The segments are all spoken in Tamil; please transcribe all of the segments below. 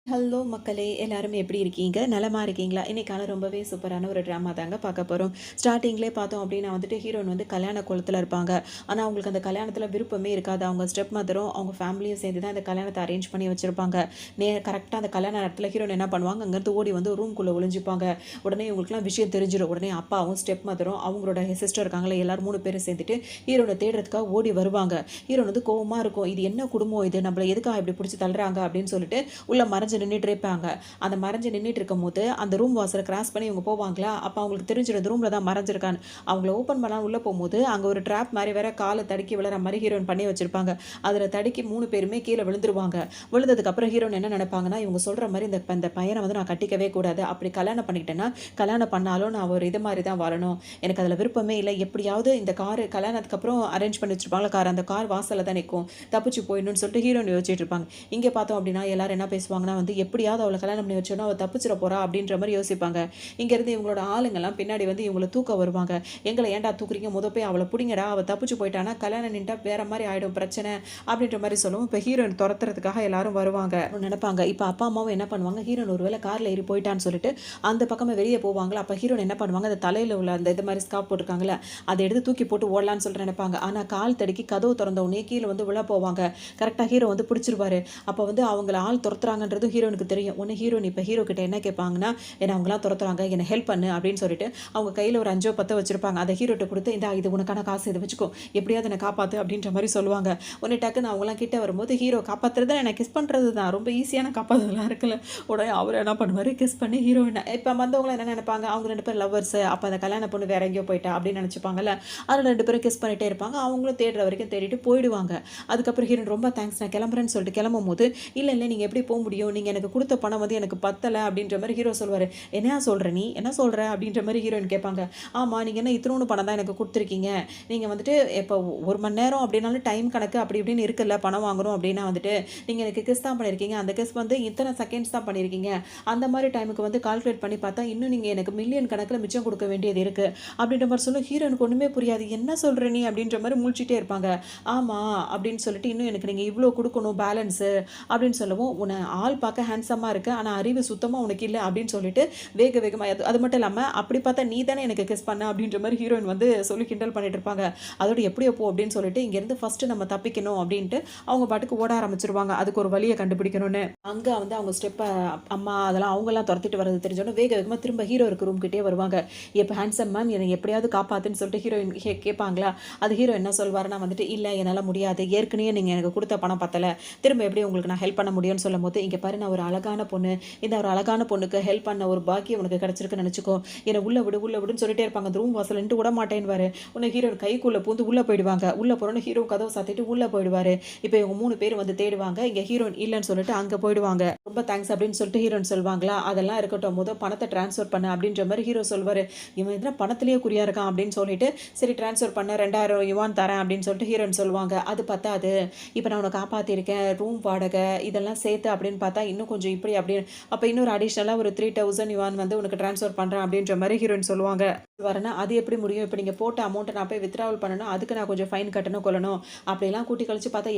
ஹலோ மக்களே! எல்லாரும் எப்படி இருக்கீங்க? நலமா இருக்கீங்களா? இன்னைக்கான ரொம்பவே சூப்பரான ஒரு ட்ராமா தாங்க பார்க்க போறோம். ஸ்டார்ட்டிங்லேயே பார்த்தோம் அப்படின்னா வந்துட்டு ஹீரோயின் வந்து கல்யாண கோலத்தில இருப்பாங்க. ஆனா, அவங்களுக்கு அந்த கல்யாணத்தில விருப்பமே இருக்காது. அவங்க ஸ்டெப் மதரும், அவங்க ஃபேமிலியும் சேர்ந்து தான் இந்த கல்யாணத்த அரேஞ்ச் பண்ணி வச்சிருப்பாங்க. கரெக்ட்டா அந்த கல்யாண நேரத்தில ஹீரோயின் என்ன பண்ணுவாங்க, அங்கேருந்து ஓடி வந்து ரூம்குள்ள ஒளிஞ்சுப்பாங்க. உடனே இவங்களுக்குலாம் விஷயம் தெரிஞ்சிரும். உடனே அப்பாவும், ஸ்டெப் மதரும், அவங்களோட சிஸ்டர் இருக்காங்கல்ல, எல்லாரும் 3 பேரும் சேர்ந்துட்டு ஹீரோயின தேடுறதுக்காக ஓடி வருவாங்க. ஹீரோயின் வந்து கோவமா இருக்கும். "இது என்ன குடும்பம் இது? நம்மள எதுக்காக இப்படி புடிச்சு தள்ளுறாங்க?" அப்படின்னு சொல்லிட்டு உள்ள மறைஞ்சு நின்னுட்டு இருப்பாங்க. அந்த மறைஞ்சு நின்னுட்டு இருக்கும்போது, அந்த ரூம் வாசல கிராஸ் பண்ணி இவங்க போவாங்களா, அப்ப அவங்களுக்கு தெரிஞ்சிரும் இந்த ரூம்ல தான் மறைஞ்சிருக்கான்னு. அவங்கள ஓப்பன் பண்ணலான்னு உள்ள போம்போது, அங்க ஒரு ட்ராப் மாரி வேற கால தடுக்கி விழற மாரி ஹீரோயின் பண்ணி வச்சிருப்பாங்க. அதுல தடுக்கி 3 பேருமே கீழ விழுந்துருவாங்க. விழுந்ததுக்கு அப்புறம் ஹீரோயின் என்ன நெனைப்பாங்கன்னா, இவங்க சொல்ற மாரி இந்த பையன வந்து நான் கட்டிக்கவே கூடாது. அப்படி கல்யாணம் பண்ணிக்கிட்டேன்னா, கல்யாணம் பண்ணாலும் நான் ஒரு இது மாரி தான் வாழணும். எனக்கு அதுல விருப்பமே இல்ல. எப்படியாவது இந்த கார் கல்யாணத்துக்கு அப்புறம் அரேஞ்ச் பண்ணி வச்சிருப்பாங்கல்ல கார், அந்த கார் வாசல்ல தான் நிக்கும். தப்பிச்சு போயிடணும்னு சொல்லிட்டு ஹீரோயின் யோசிச்சுட்டு இருப்பாங்க. இங்க பார்த்தோம் அப்படின்னா, எல்லாரும் என்ன பேசுவாங்கன்னா வந்து, எப்படியாவது அவள கல்யாணம் பண்ணி வச்சோன்னா, அவ தப்பிச்சிட போறா அப்படின்ற மாரி யோசிப்பாங்க. இங்கேருந்து இவங்களோட ஆளுங்கலாம் பின்னாடி வந்து இவங்கள தூக்க வருவாங்க. எங்கள ஏன்டா தூக்குறீங்க? போய் அவள புடிங்கடா. அவ தப்பிச்சு போயிட்டான்னா, கல்யாணம் நின்ட்டா வேற மாரி ஆயிடும் பிரச்சனை அப்படின்ற மாரி சொல்லவும், இப்ப ஹீரோயின் தொரத்துறதுக்காக எல்லாரும் வருவாங்க. நெனைப்பாங்க. இப்ப அப்பா, அம்மாவும் என்ன பண்ணுவாங்க, ஹீரோயின் ஒரு வேள கார்ல ஏறி போயிட்டான்னு சொல்லிட்டு, அந்த பக்கமா வெளிய போவாங்களா, அப்ப ஹீரோயின் என்ன பண்ணுவாங்க, அந்த தலையில உள்ள அந்த இது மாரி ஸ்கார்ஃப் போட்டுருக்காங்கல்ல, அத எடுத்து தூக்கி போட்டு ஓடலான்னு சொல்லிட்டு நெனைப்பாங்க. ஆனா கால் தடுக்கி கதவு தொறந்த உடனே கீழ வந்து விழ போவாங்க. கரெக்ட்டா ஹீரோ வந்து பிடிச்சிருவாரு. அப்ப வந்து அவங்கள ஆள் தொரத்துறாங்கன்றதும் ஹீரோயினுக்கு தெரியும். உடனே ஹீரோயின் இப்ப ஹீரோ கிட்ட என்ன கேட்பாங்கன்னா, "என்ன அவங்கலாம் தொரத்துறாங்க. என்ன ஹெல்ப் பண்ணு" அப்படின்னு சொல்லிட்டு, அவங்க கையில ஒரு 5ஓ 10ஓ வச்சிருப்பாங்க. அத ஹீரோட்ட குடுத்து, "இந்தா இது உனக்கான காசு. இத வச்சுக்கோ. எப்படியாவது என்ன காப்பாத்து" அப்படின்ற மாரி சொல்லுவாங்க. உடனே டக்குன்னு அவங்கலாம் கிட்ட வரும்போது, ஹீரோ காப்பாத்துறது என்ன கிஸ் பண்றது தான். ரொம்ப ஈஸியான காப்பாத்துதலாம் இருக்குல்ல. உடனே அவரு என்ன பண்ணுவாரு, கிஸ் பண்ணி ஹீரோயின இப்ப வந்தவங்கலாம் என்ன நெனைப்பாங்க, அவங்க 2 பேரும் லவ்வர்ஸ். அப்ப அந்த கல்யாண பொண்ணு வேற எங்கேயோ போயிட்டா அப்படின்னு நெனச்சுப்பாங்கல்ல. அதனால 2 பேரும் கிஸ் பண்ணிட்டே இருப்பாங்க. அவங்களும் தேடுற வரைக்கும் தேடிட்டு போயிடுவாங்க. அதுக்கப்புறம் ஹீரோயின் ரொம்ப தேங்க்ஸ் நான் கிளம்புறேன்னு சொல்லிட்டு கிளம்பும்போது, "இல்ல, இல்ல நீங்க எப்படி முடியும்? நீங்க எனக்கு குடுத்த பணம் வந்து எனக்கு பத்தல" அப்படின்ற மாரி ஹீரோ சொல்லுவாரு. "என்னையா சொல்ற நீ? என்ன சொல்ற?" அப்படின்ற மாரி ஹீரோயின் கேட்பாங்க. "ஆமா, நீங்க என்ன இத்துணூண்டு பணம் தான் எனக்கு குடுத்துருக்கீங்க. நீங்க வந்துட்டு இப்ப 1 மணி நேரம் அப்படின்னாலும் டைம் கணக்கு அப்படி இப்படின்னு இருக்குல்ல. பணம் வாங்கணும் அப்படின்னா வந்துட்டு, நீங்க எனக்கு கிஸ் தான் பண்ணியிருக்கீங்க. அந்த கிஸ் வந்து இத்தன செகண்ட்ஸ் தான் பண்ணியிருக்கீங்க. அந்த மாரி டைமுக்கு வந்து கால்குலேட் பண்ணி பார்த்தா, இன்னும் நீங்க எனக்கு மில்லியன் கணக்குல மிச்சம் குடுக்க வேண்டியது இருக்கு." அப்படின்ற மாரி சொல்ல ஹீரோயினுக்கு ஒண்ணுமே புரியாது. "என்ன சொல்ற நீ?" அப்படின்ற மாரி முழிச்சுட்டே இருப்பாங்க. "ஆமா" அப்படின்னு சொல்லிட்டு, "இன்னும் எனக்கு நீங்க இவ்ளோ குடுக்கணும் பேலன்ஸு" அப்படின்னு சொல்லவும், "உன்ன ஆள் பார்க்க ஹேண்ட்ஸமா இருக்க. ஆனா அறிவு சுத்தமா உனக்கு இல்ல" அப்படின்னு சொல்லிட்டு வேக வேகமா அது அது மட்டும் இல்லாம, "அப்படி பார்த்தா நீ தானே எனக்கு கிஸ் பண்ண" அப்படின்ற மாரி ஹீரோயின் வந்து சொல்லி கிண்டல் பண்ணிட்டு இருப்பாங்க. அதோட "எப்படியோ போ" அப்படின்னு சொல்லிட்டு, இங்கேருந்து ஃபர்ஸ்ட்டு நம்ம தப்பிக்கணும் அப்படின்ட்டு அவங்க பாட்டுக்கு ஓட ஆரம்பிச்சுருவாங்க. அதுக்கு ஒரு வழிய கண்டுபிடிக்கணும்னு. அங்க வந்து அவங்க அம்மா அதெல்லாம் அவங்கலாம் தொரத்திட்டு வரது தெரிஞ்சோனே, வேக வேகமா திரும்ப ஹீரோ இருக்க ரூம் கிட்டயே வருவாங்க. "இப்ப ஹேண்ட்ஸம் மேம் என்னை எப்படியாவது காப்பாத்துன்னு" சொல்லிட்டு ஹீரோயின் கேட்பாங்களா, அது ஹீரோ என்ன சொல்வாருன்னா வந்துட்டு, "இல்ல என்னால முடியாது. ஏற்கனவே நீங்க எனக்கு குடுத்த பணம் பத்தல. திரும்ப எப்படி உங்களுக்கு நான் ஹெல்ப் பண்ண முடியும்னு" சொல்லும்போது, "இங்க பாரு நான் ஒரு அழகான பொண்ணு. இந்த ஒரு அழகான பொண்ணுக்கு ஹெல்ப் பண்ண ஒரு பாக்கியம் உனக்கு கிடைச்சிருக்குன்னு நெனச்சுக்கோ. என்ன உள்ள விடு, உள்ள விடுன்னு" சொல்லிட்டே இருப்பாங்க. அந்த ரூம் வாசல்ல நின்னுட்டு விடமாட்டேன்னுவாரு. உடனே ஹீரோயின் கைக்குள்ள பூந்து உள்ள போயிடுவாங்க. உள்ள போனோனே ஹீரோ கதவ சாத்திட்டு உள்ள போயிடுவாரு. இப்ப இவங்க 3 பேரும் வந்து தேடுவாங்க. இங்க ஹீரோயின் இல்லன்னு சொல்லிட்டு அங்க போயிடுவாங்க. ரொம்ப தேங்க்ஸ் அப்படின்னு சொல்லிட்டு ஹீரோயின் சொல்வாங்களா, "அதெல்லாம் இருக்கட்டும். பணத்த ட்ரான்ஸ்ஃபர் பண்ணு" அப்படின்ற மாரி ஹீரோ சொல்வாரு. இவன் என்ன பணத்திலேயே குறியா இருக்கான் அப்படின்னு சொல்லிட்டு, சரி ட்ரான்ஸ்ஃபர் பண்ண 2000 யுவான் தரேன் அப்படின்னு சொல்லிட்டு ஹீரோயின் சொல்லுவாங்க. "அது பத்தாது. இப்ப நான் உன்ன காப்பாத்திருக்கேன். ரூம் வாடகை இதெல்லாம் சேர்த்து அப்படின்னு பார்த்தா இன்னும் கொஞ்சம் இப்படி அப்படின்னு அப்ப இன்னொரு அடிஷனலா ஒரு 3000 யுவான் வந்து உனக்கு ட்ரான்ஸ்ஃபர் பண்றேன்" அப்படின்ற மாரி ஹீரோயின் சொல்லுவாங்க. வரேன்னா, "அது எப்படி முடியும்? இப்ப நீங்க போட்ட அமௌண்ட்ட நான் போய் வித்ட்ராவல் பண்ணணும். அதுக்கு நான் கொஞ்சம் ஃபைன் கட்டணும், கொள்ளணும். அப்படியெல்லாம் கூட்டி கழிச்சு பார்த்தா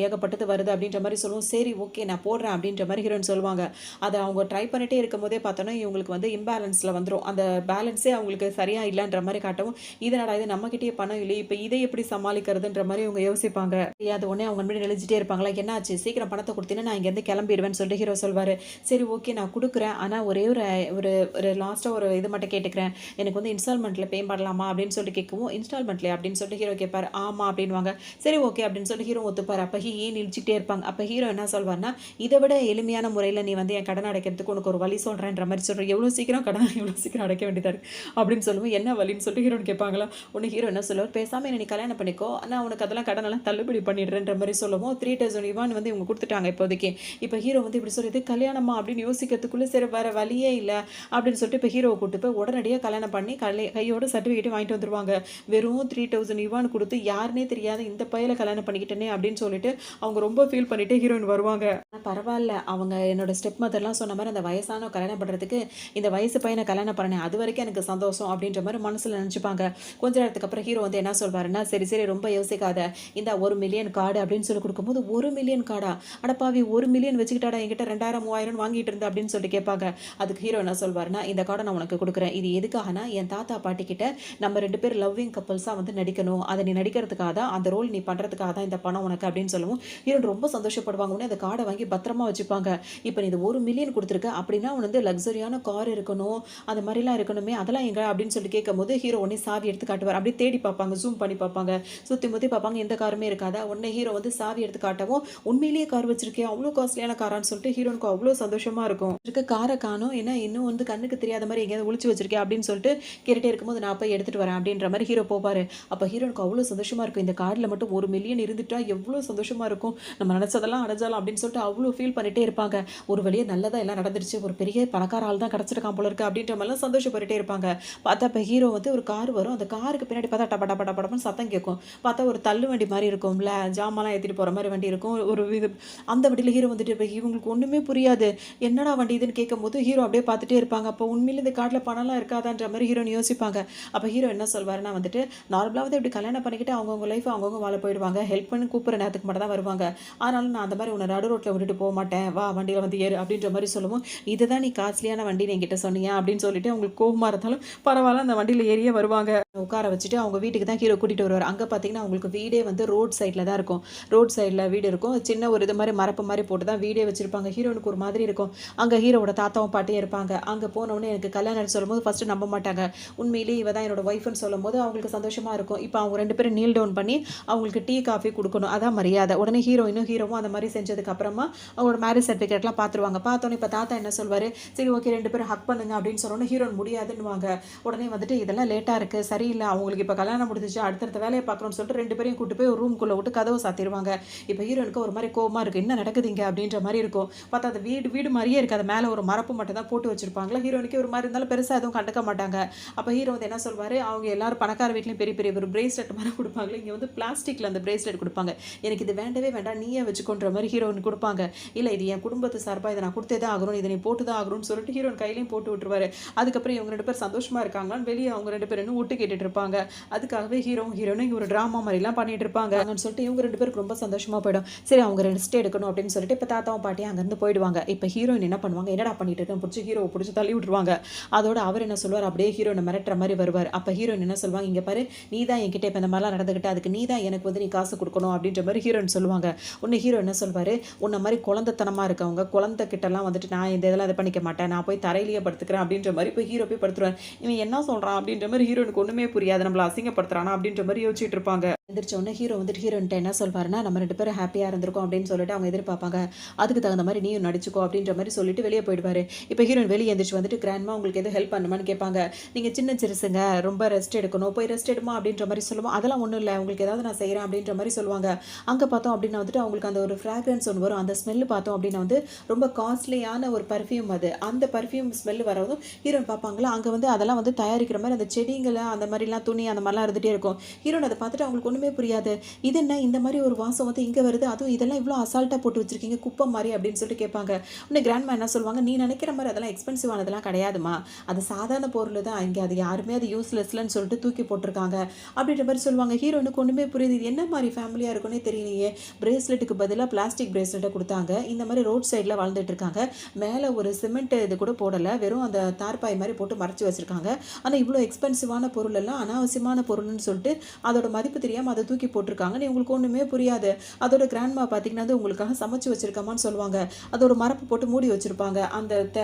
ஏகப்பட்டது வருது" அப்படின்ற மாரி சொல்லவும், "சரி ஓகே நான் போடுறேன்" அப்படின்ற மாரி ஹீரோயின் சொல்லுவாங்க. அத அவங்க ட்ரை பண்ணிட்டே இருக்கும்போதே பார்த்தோன்னா, இவங்களுக்கு வந்து இம்பேலன்ஸ்ல வந்துரும். அந்த பேலன்ஸே அவங்களுக்கு சரியா இல்லன்ற மாரி காட்டவும், "இது என்னடா இது நம்மகிட்டயே பணம் இல்லையே. இப்ப இதை எப்படி சமாளிக்கிறதுன்ற" மாரி இவங்க யோசிப்பாங்க. தெரியாத உடனே அவங்க முன்னாடி நெளிஞ்சிட்டே இருப்பாங்களா, "என்னாச்சு? சீக்கிரம் பணத்த குடுத்தீன்னா நான் இங்கேருந்து கிளம்பிருவேன்னு" சொல்லிட்டு ஹீரோ சொல்வாரு. "சரி ஓகே நான் குடுக்குறேன். ஆனா ஒரே ஒரு ஒரு ஒரு லாஸ்ட்டா ஒரு இது மட்டும் கேட்டுக்கிறேன். எனக்கு வந்து இன்ஸ்டால்மெண்ட்ல பே பண்ணலாமா?" அப்படின்னு சொல்லிட்டு கேட்கவும், "இன்ஸ்டால்மெண்ட்லயா?" அப்படின்னு சொல்லிட்டு ஹீரோ கேட்பாரு. "ஆமா" அப்படின்னுவாங்க. சரி ஓகே அப்படின்னு சொல்லிட்டு ஹீரோ ஒத்துப்பாரு. அப்ப இழுச்சுக்கிட்டே இருப்பாங்க. அப்ப ஹீரோ என்ன சொல்வாருன்னா, "இத விட எளிமையான முறையில நீ வந்து என் கடன் அடைக்கிறதுக்கு உனக்கு ஒரு வழி சொல்றேன்ற" மாரி சொல்றாரு. "எவ்வளோ சீக்கிரம் கடன எவ்வளோ சீக்கிரம் அடைக்க வேண்டியதா இருக்கு" அப்படின்னு சொல்லவும், "என்ன வழின்னு" சொல்லிட்டு ஹீரோயின் கேட்பாங்களா. உடனே ஹீரோ என்ன சொல்லுவார், "பேசாம என்ன நீ கல்யாணம் பண்ணிக்கோ. நான் உனக்கு அதெல்லாம் கடனெல்லாம் தள்ளுபடி பண்ணிடுறேன்ற" மாரி சொல்லவும், 3000 யுவான் வந்து இவங்க குடுத்துட்டாங்க இப்போதைக்கு. இப்ப ஹீரோ வந்து இப்படி சொல்லிட்டு, "கல்யாணமா?" அப்படின்னு யோசிக்கிறதுக்குள்ள, சரி வேற வழியே இல்ல அப்படின்னு சொல்லிட்டு இப்ப ஹீரோவ கூட்டு போய் உடனடியா கல்யாணம் பண்ணி கையோட சர்டிஃபிகேட்டையும் வாங்கிட்டு வந்துருவாங்க. வெறும் 3000 யுவான் குடுத்து யாருன்னே தெரியாத இந்த பையல கல்யாணம் பண்ணிக்கிட்டேனே அப்படின்னு சொல்லிட்டு அவங்க ரொம்ப ஃபீல் பண்ணிட்டு ஹீரோயின் வருவாங்க. ஆனா பரவால்ல. அவங்க என்னோட ஸ்டெப் மதர்லாம் சொன்ன மாரி அந்த வயசானவ கல்யாணம் பண்றதுக்கு இந்த வயசு பையன கல்யாணம் பண்ணேன். அதுவரைக்கும் எனக்கு சந்தோஷம் அப்படின்ற மாரி மனசுல நெனச்சுப்பாங்க. கொஞ்ச நேரத்துக்கு அப்புறம் ஹீரோ வந்து என்ன சொல்வாருன்னா, "சரி, சரி ரொம்ப யோசிக்காத. இந்தா 1 மில்லியன் கார்டு" அப்படின்னு சொல்லி குடுக்கும்போது, 1 மில்லியன் கார்டா? அடப்பாவி 1 மில்லியன் வச்சுக்கிட்டாடா என்கிட்ட 2000, 3000 வாங்கிட்டு இருந்த அப்படின்னு சொல்லிட்டு கேட்பாங்க. அதுக்கு ஹீரோ என்ன சொல்வாருன்னா, "இந்த கார்ட நான் உனக்கு குடுக்குறேன். இது எதுக்காகனா, என் தாத்தா பாட்டி கிட்ட நம்ம 2 பேரும் லவ்விங் கப்புள்ஸா வந்து நடிக்கணும். அத நீ நடிக்கிறதுக்காக தான், அந்த ரோல் நீ பண்றதுக்காக தான் இந்த பணம் உனக்கு" அப்படின்னு சொல்லவும், ஹீரோயின் ரொம்ப சந்தோஷப்படுவாங்க. உடனே அந்த கார்ட வாங்கி பத்திரமா வச்சுப்பாங்க. இப்ப நீ இது 1 மில்லியன் குடுத்துருக்க. அப்படின்னா வந்து லக்ஸரியான கார் இருக்கணும். அந்த மாரிலாம் இருக்கணுமே. அதெல்லாம் எங்க அப்படின்னு சொல்லி கேட்கும்போது, ஹீரோ உடனே சாவி எடுத்து காட்டுவாரு. அப்படியே தேடி பார்ப்பாங்க. ஜூம் பண்ணி பார்ப்பாங்க. சுத்தி முத்தி பார்ப்பாங்க. எந்த காருமே இருக்காதா? உடனே ஹீரோ வந்து சாவி எடுத்து காட்டவும், "உண்மையிலேயே கார் வச்சிருக்கியா? அவ்ளோ காஸ்ட்லியான காரான்னு" சொல்லிட்டு ஹீரோனுக்கு அவ்ளோ சந்தோஷமா இருக்கும். இருக்க கார காணோம். என்ன இன்னும் வந்து கண்ணுக்கு தெரியாத மாரி எங்கேயாவது ஒளிச்சு வச்சிருக்கியா? அப்படின்னு சொல்லிட்டு கேட்டுட்டே இருக்கும்போது, "நான் போய் எடுத்துட்டு வரேன்" அப்படின்ற மாரி ஹீரோ போவாரு. அப்ப ஹீரோனுக்கு அவ்ளோ சந்தோஷமா இருக்கும். இந்த கார்ட்ல மட்டும் 1 மில்லியன் இருந்துட்டா எவ்ளோ சந்தோஷமா இருக்கும். நம்ம நெனச்சதெல்லாம் அடைஞ்சாலும் அப்படின்னு சொல்லிட்டு அவ்ளோ ஃபீல் பண்ணிட்டே இருப்பாங்க. ஒரு வழியா நல்லதா எல்லாம் நடந்துருச்சு. ஒரு பெரிய பணக்கார ஆள் தான் கிடைச்சிருக்கான் போல இருக்கு அப்படின்ற மாரிலாம் சந்தோஷப்பட்டுட்டே இருப்பாங்க. பார்த்தா இப்ப ஹீரோ வந்து ஒரு கார் வரும். அந்த காருக்கு பின்னாடி பார்த்தா டப டப டப டபன்னு சத்தம் கேட்கும். பார்த்தா ஒரு தள்ளு வண்டி மாரி இருக்கும்ல. ஜாமான்லாம் ஏத்திட்டு போற மாரி வண்டி இருக்கும். ஒரு இது அந்த வண்டியில ஹீரோ வந்துட்டு இப்ப இவங்களுக்கு ஒண்ணுமே புரியாது. என்னடா வண்டி இதுன்னு கேட்கும்போது ஹீரோ அப்படியே பார்த்துட்டே இருப்பாங்க. அப்போ உண்மையிலே இந்த கார்ல பணம்லாம் இருக்காதான்ற மாரி ஹீரோயின் யோசிப்பாங்க. அப்ப ஹீரோ என்ன சொல்வாருன்னா வந்துட்டு, நார்மலா வந்து இப்படி கல்யாணம் பண்ணிக்கிட்டு அவங்கவங்க லைஃப் அவங்கவங்க வாழ போயிடுவாங்க. ஹெல்ப் பண்ணி கூப்பிடுற நேரத்துக்கு மட்டும் தான் வருவாங்க. ஆனாலும் நான் அந்த மாரி உன்ன நடு ரோட்ல விட்டுட்டு போமாட்டேன். வா வண்டியில வந்து ஏறு அப்படின்ற மாரி சொல்லவும், இதுதான் நீ காஸ்ட்லியான வண்டின்னு என்கிட்ட சொன்னியா? அப்படின்னு சொல்லிட்டு அவங்களுக்கு கோவமா இருந்தாலும் பரவால்ல அந்த வண்டியில ஏறியே வருவாங்க. உட்கார வச்சுட்டு அவங்க வீட்டுக்கு தான் ஹீரோ கூட்டிட்டு வருவாரு. அங்க பார்த்தீங்கன்னா, அவங்களுக்கு வீடே வந்து ரோட் சைட்ல தான் இருக்கும். ரோட் சைட்ல வீடு இருக்கும். சின்ன ஒரு இது மாரி மரப்பு மாரி போட்டு தான் வீடே வச்சிருப்பாங்க. ஹீரோனுக்கு ஒரு மாதிரி இருக்கும். அங்க ஹீரோவோட தாத்தாவும் பாட்டியும் இருப்பாங்க. அங்க போனோனே எனக்கு கல்யாணம்னு சொல்லும்போது ஃபர்ஸ்ட் நம்ப மாட்டாங்க. உண்மையிலேயே இவ தான் என்னோட ஒய்ஃப்ன்னு சொல்லும்போது அவங்களுக்கு சந்தோஷமா இருக்கும். இப்ப அவங்க 2 பேரும் நீல் டவுன் பண்ணி அவங்களுக்கு டீ, காஃபி குடுக்கணும். அதான் மரியாதை. உடனே ஹீரோயினும் ஹீரோவும் அந்த மாரி செஞ்சதுக்கு அப்புறமா அவங்களோட மேரேஜ் சர்டிஃபிகேட்லாம் பார்த்துருவாங்க. பார்த்தோனே இப்ப தாத்தா என்ன சொல்வாரு, "சரி ஓகே 2 பேரும் ஹக் பண்ணுங்க" அப்படின்னு சொன்னோனே ஹீரோயின் முடியாதுன்னுவாங்க. உடனே வந்துட்டு, "இதெல்லாம் லேட்டா இருக்கு. சரியில்ல. அவங்களுக்கு இப்ப கல்யாணம் முடிஞ்சுச்சு. அடுத்தடுத்த வேலைய பார்க்கணும்னு" சொல்லிட்டு 2 பேரையும் கூட்டு போய் ஒரு ரூம்குள்ள விட்டு கதவ சாத்திருவாங்க. இப்ப ஹீரோயினுக்கு ஒரு மாரி கோவமா இருக்கு. என்ன நடக்குது இங்க? அப்படின்ற மாரி இருக்கும். பார்த்தா அந்த வீடு வீடு மாரியே இருக்காது. மேல ஒரு மரப்பு மட்டும் தான் போட்டு வச்சிருப்பாங்களா. ஹீரோயினுக்கே ஒரு மாரி இருந்தாலும் பெருசா எதுவும் கண்டுக்க மாட்டாங்க. அப்ப ஹீரோ வந்து என்ன சொல்வாரு, அவங்க எல்லாரும் பணக்கார வீட்லயும் பெரிய பெரிய ஒரு பிரேஸ்லெட் மாரி குடுப்பாங்கல்ல. இங்க வந்து பிளாஸ்டிக்ல அந்த பிரேஸ்லெட் குடுப்பாங்க. எனக்கு இது வேண்டவே வேண்டாம். நீயே வச்சுக்கோன்ற மாரி ஹீரோயினுக்கு குடுப்பாங்க. இல்ல இது என் குடும்பத்து சார்பா இத நான் குடுத்தே தான் ஆகணும். இத நீ போட்டு தான் ஆகணும்னு சொல்லிட்டு ஹீரோயின் கையிலயும் போட்டு விட்டுருவாரு. அதுக்கப்புறம் இவங்க 2 பேரும் சந்தோஷமா இருக்காங்களான்னு வெளிய அவங்க 2 பேரும் இன்னும் ஒட்டு கேட்டுட்டு இருப்பாங்க. அதுக்காகவே ஹீரோவும் ஹீரோயினும் ஒரு டிராமா மாரிலாம் பண்ணிட்டு இருப்பாங்க. அங்கன்னு சொல்லிட்டு இவங்க 2 பேருக்கு ரொம்ப சந்தோஷமா போயிடும். சரி அவங்க ரெஸ்ட் எடுக்கணும் அப்படின்னு சொல்லிட்டு இப்ப தாத்தாவும் பாட்டியும் அங்கிருந்து போயிடுவாங்க. இப்ப ஹீரோயின் என்ன பண்ணுவாங்க, என்னடா பண்ணிட்டு இருக்கன்னு புடிச்சு ஹீரோவ புடிச்சு தள்ளி விட்டுருவாங்க. அதோட அவர் என்ன சொல்லுவார், அப்படியே ஹீரோயின மிரட்டுற மாரி வருவார். அப்ப ஹீரோயின் என்ன சொல்லுவாங்க, "இங்க பாரு நீ தான் என்கிட்ட இப்ப இந்த மாரிலாம் நடந்துக்கிட்ட. அதுக்கு நீ தான் எனக்கு வந்து நீ காசு குடுக்கணும்" அப்படின்ற மாரி ஹீரோயின் சொல்லுவாங்க. உடனே ஹீரோ என்ன சொல்வாரு, "உன்ன மாரி குழந்தைத்தனமா இருக்கவங்க, குழந்தை கிட்டலாம் வந்துட்டு நான் இந்த இதெல்லாம் இது பண்ணிக்க மாட்டேன். நான் போய் தரையிலேயே படுத்துக்கிறேன்" அப்படின்ற மாரி போய் ஹீரோ போய் படுத்துருவாரு. இவன் என்ன சொல்றான் அப்படின்ற மாரி ஹீரோயினுக்கு ஒண்ணுமே புரியாது. நம்மள அசிங்கப்படுத்துறானா அப்படின்ற மாரி யோசிச்சுட்டு இருப்பாங்க. எந்திரிச்ச உடனே ஹீரோ வந்துட்டு ஹீரோயின்ட்ட என்ன சொல்வாருன்னா, "நம்ம 2 பேரும் ஹேப்பியா இருந்திருக்கோம்" அப்படின்னு சொல்லிட்டு அவங்க எதிர்பார்ப்பாங்க. அதுக்கு தகுந்த மாரி நீயும் நடிச்சுக்கோ அப்படின்ற மாரி சொல்லிட்டு வெளிய போயிடுவாரு. இப்ப ஹீரோயின் வெளிய எந்திரிச்சு வந்துட்டு, "கிராண்ட்மா உங்களுக்கு எதுவும் ஹெல்ப் பண்ணணுமான்னு?" கேட்பாங்க. "நீங்க சின்ன சிறுசுங்க, ரொம்ப ரெஸ்ட் எடுக்கணும். போய் ரெஸ்ட் எடுமா" அப்படின்ற மாரி சொல்லுவோம். "அதெல்லாம் ஒண்ணும் இல்ல. உங்களுக்கு ஏதாவது நான் செய்றேன்" அப்படின்ற மாரி சொல்லுவாங்க. அங்க பார்த்தோம் அப்படின்னா வந்துட்டு அவங்களுக்கு அந்த ஒரு ஃப்ராக்ரன்ஸ் ஒண்ணு வரும். அந்த ஸ்மெல் பார்த்தோம் அப்படின்னா வந்து ரொம்ப காஸ்ட்லியான ஒரு பெர்ஃப்யூம் அது. அந்த பெர்ஃப்யூம் ஸ்மெல் வரதும் ஹீரோயின் பார்ப்பாங்களா, அங்க வந்து அதெல்லாம் வந்து தயாரிக்கிற மாரி அந்த செடிங்கள அந்த மாரிலாம் துணி அந்த மாரிலாம் இருந்துட்டே இருக்கும். ஹீரோயின் அத பார்த்துட்டு அவங்களுக்கு ஒண்ணுமே புரியாது. "இது என்ன இந்த மாரி ஒரு வாசம் வந்து இங்க வருது? அதுவும் இதெல்லாம் இவ்ளோ அசால்ட்டா போட்டு வச்சிருக்கீங்க, குப்பை மாரி" அப்படின்னு சொல்லிட்டு கேட்பாங்க. உடனே கிராண்ட்மா என்ன சொல்லுவாங்க, "நீ நினைக்கிற மாரி அதெல்லாம் எக்ஸ்பென்சிவ் ஆனதெல்லாம் கிடையாதும்மா. அது சாதாரண பொருள் தான். இங்க அது யாருமே அது யூஸ்லெஸ்லன்னு சொல்லிட்டு தூக்கி போட்டுருக்காங்க" அப்படின்ற மாரி சொல்லுவாங்க. ஹீரோயினுக்கு ஒண்ணுமே புரியுது. இது என்ன மாரி ஃபேமிலியா இருக்குன்னே தெரியலையே. பிரேஸ்லெட்டுக்கு பதிலா பிளாஸ்டிக் பிரேஸ்லெட்ட குடுத்தாங்க. இந்த மாரி ரோட் சைடுல வாழ்ந்துட்டு இருக்காங்க. மேல ஒரு சிமெண்ட் இது கூட போடல. வெறும் அந்த தார்ப்பாய் மாரி போட்டு மறைச்சு வச்சிருக்காங்க. ஆனா இவ்ளோ எக்ஸ்பென்சிவான பொருள் எல்லாம் அனாவசியமான பொருள்னு சொல்லிட்டு அதோட மதிப்பு தெரியாம அத தூக்கி போட்டுருக்காங்கன்னு இவங்களுக்கு ஒண்ணுமே புரியாது. அதோட கிராண்ட்மா பார்த்தீங்கன்னா வந்து உங்களுக்காக சமைச்சு வச்சிருக்கமான்னு சொல்லுவாங்க. அது ஒரு மரப்பு போட்டு மூடி வச்சிருப்பாங்க. அந்த